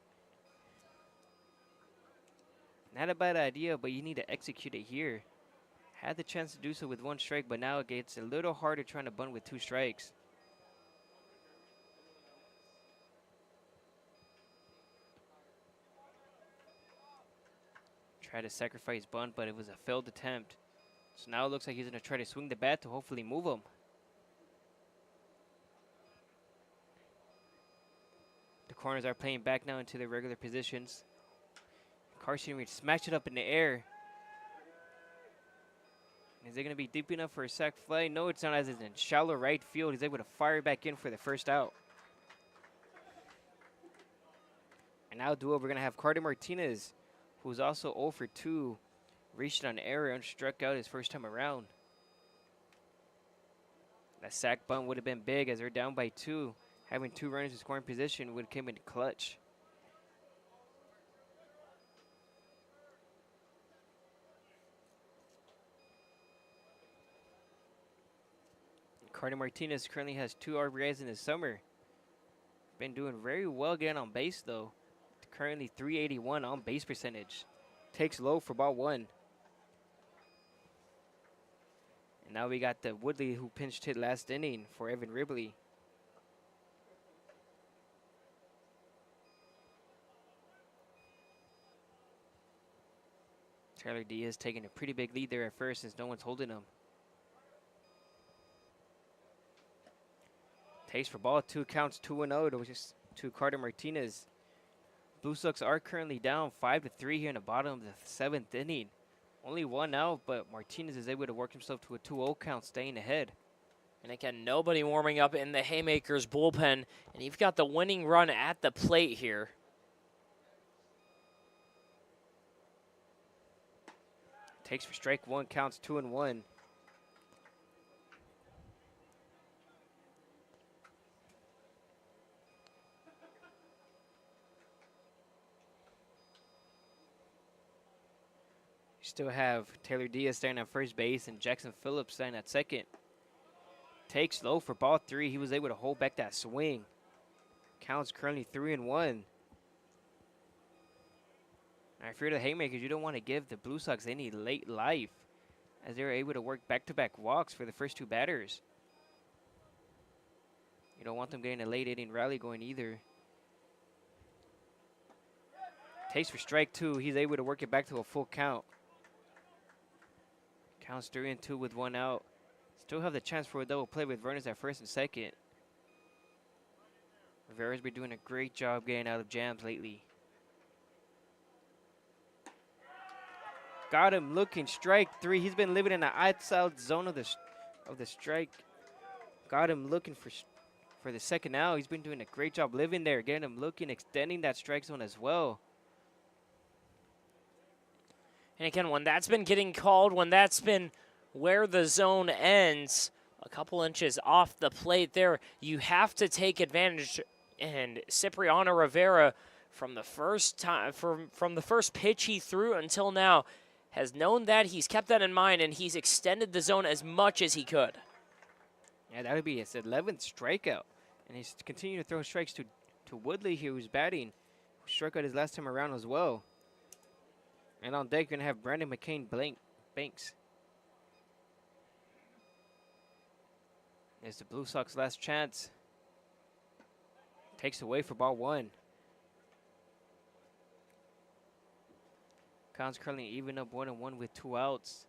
Not a bad idea, but you need to execute it here. Had the chance to do so with 1 strike, but now it gets a little harder trying to bunt with 2 strikes. Tried to sacrifice bunt, but it was a failed attempt. So now it looks like he's going to try to swing the bat to hopefully move him. The corners are playing back now into their regular positions. Carson Reed smashed it up in the air. Is it going to be deep enough for a sac fly? No, it's not, as it's in shallow right field. He's able to fire it back in for the first out. And now we're going to have Carter Martinez, who's also 0 for 2, reached on error and struck out his first time around. That sac bunt would have been big as they're down by 2. Having 2 runners in scoring position would have came in clutch. Carter Martinez currently has 2 RBIs in the summer. Been doing very well getting on base though. Currently 381 on base percentage. Takes low for ball 1. And now we got the Woodley who pinched hit last inning for Evan Ribley. Tyler Diaz taking a pretty big lead there at first since no one's holding him. Takes for ball 2, counts 2-0 to Carter Martinez. Blue Sox are currently down 5-3 here in the bottom of the 7th inning. Only 1 out, but Martinez is able to work himself to a 2-0 count, staying ahead. And again, nobody warming up in the Haymakers bullpen, and you've got the winning run at the plate here. Takes for strike 1, counts 2-1. Still have Taylor Diaz standing at first base and Jackson Phillips standing at second. Takes low for ball 3. He was able to hold back that swing. Counts currently 3-1. Now, if you're the Haymakers, you don't want to give the Blue Sox any late life, as they're able to work back-to-back walks for the first 2 batters. You don't want them getting a late inning rally going either. Takes for strike 2. He's able to work it back to a full count. Counts 3-2 with 1 out. Still have the chance for a double play with runners at first and second. Rivera's been doing a great job getting out of jams lately. Got him looking, strike 3. He's been living in the outside zone of the strike. Got him looking for the second out. He's been doing a great job living there, getting him looking, extending that strike zone as well. And again, when that's been getting called, when that's been where the zone ends, a couple inches off the plate there, you have to take advantage. And Cipriano Rivera, from the first time, from the first pitch he threw until now, has known that. He's kept that in mind, and he's extended the zone as much as he could. Yeah, that would be his 11th strikeout. And he's continuing to throw strikes to Woodley here, who's batting. Who struck out his last time around as well. And on deck, you're going to have Brandon McCain Banks. It's the Blue Sox last chance. Takes away for ball 1. Counts currently even up 1-1 with 2 outs.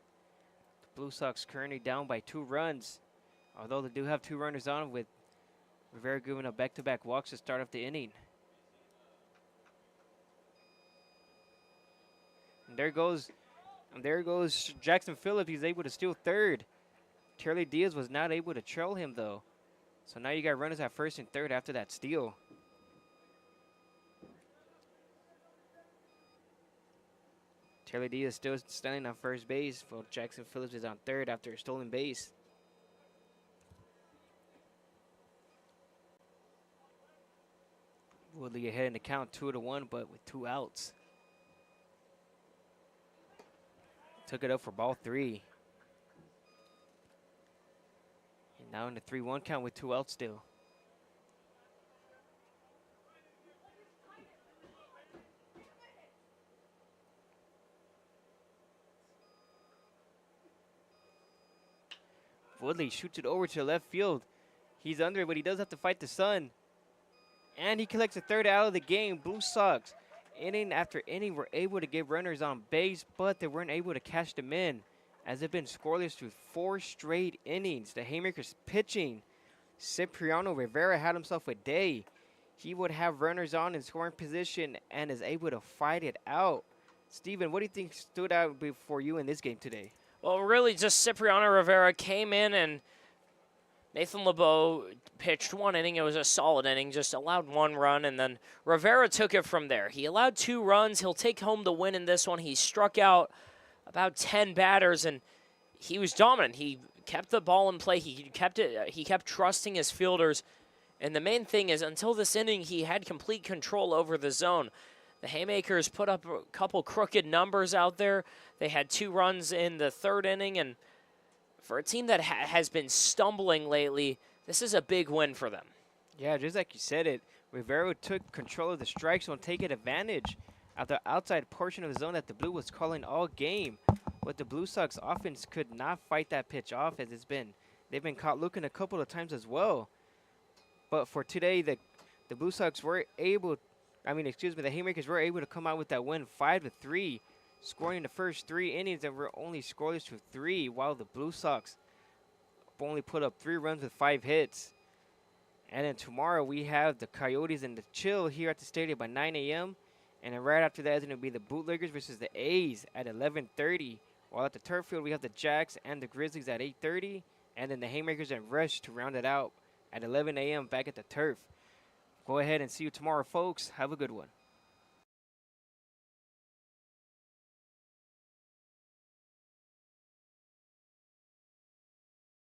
The Blue Sox currently down by 2 runs. Although they do have 2 runners on, with Rivera giving up back-to-back walks to start off the inning. And there goes Jackson Phillips. He's able to steal third. Taylor Diaz was not able to trail him though. So now you got runners at first and third after that steal. Taylor Diaz still standing on first base, while Jackson Phillips is on third after a stolen base. Woodley ahead in the count 2-1, but with 2 outs. Took it up for ball 3. And now in the 3-1 count with 2 outs still. Woodley shoots it over to left field. He's under it, but he does have to fight the sun. And he collects a third out of the game. Blue Sox, inning after inning, were able to get runners on base, but they weren't able to cash them in, as they've been scoreless through 4 straight innings. The Haymakers pitching. Cipriano Rivera had himself a day. He would have runners on in scoring position and is able to fight it out. Steven, what do you think stood out for you in this game today? Well, really just Cipriano Rivera came in and Nathan LeBeau pitched 1 inning. It was a solid inning, just allowed 1 run, and then Rivera took it from there. He allowed 2 runs. He'll take home the win in this one. He struck out about 10 batters, and he was dominant. He kept the ball in play. He kept trusting his fielders. And the main thing is, until this inning, he had complete control over the zone. The Haymakers put up a couple crooked numbers out there. They had 2 runs in the 3rd inning, and for a team that has been stumbling lately, this is a big win for them. Yeah, just like you said it, Rivera took control of the strike zone, taking advantage of the outside portion of the zone that the Blue was calling all game. But the Blue Sox offense could not fight that pitch off, as they've been caught looking a couple of times as well. But for today, the Blue Sox were able, the Haymakers were able to come out with that win 5-3, scoring in the first 3 innings, and were only scoreless for 3, while the Blue Sox only put up 3 runs with 5 hits. And then tomorrow we have the Coyotes and the Chill here at the stadium by 9 a.m. And then right after that is going to be the Bootleggers versus the A's at 11:30. While at the turf field we have the Jacks and the Grizzlies at 8:30. And then the Haymakers and Rush to round it out at 11 a.m. back at the turf. Go ahead and see you tomorrow, folks. Have a good one.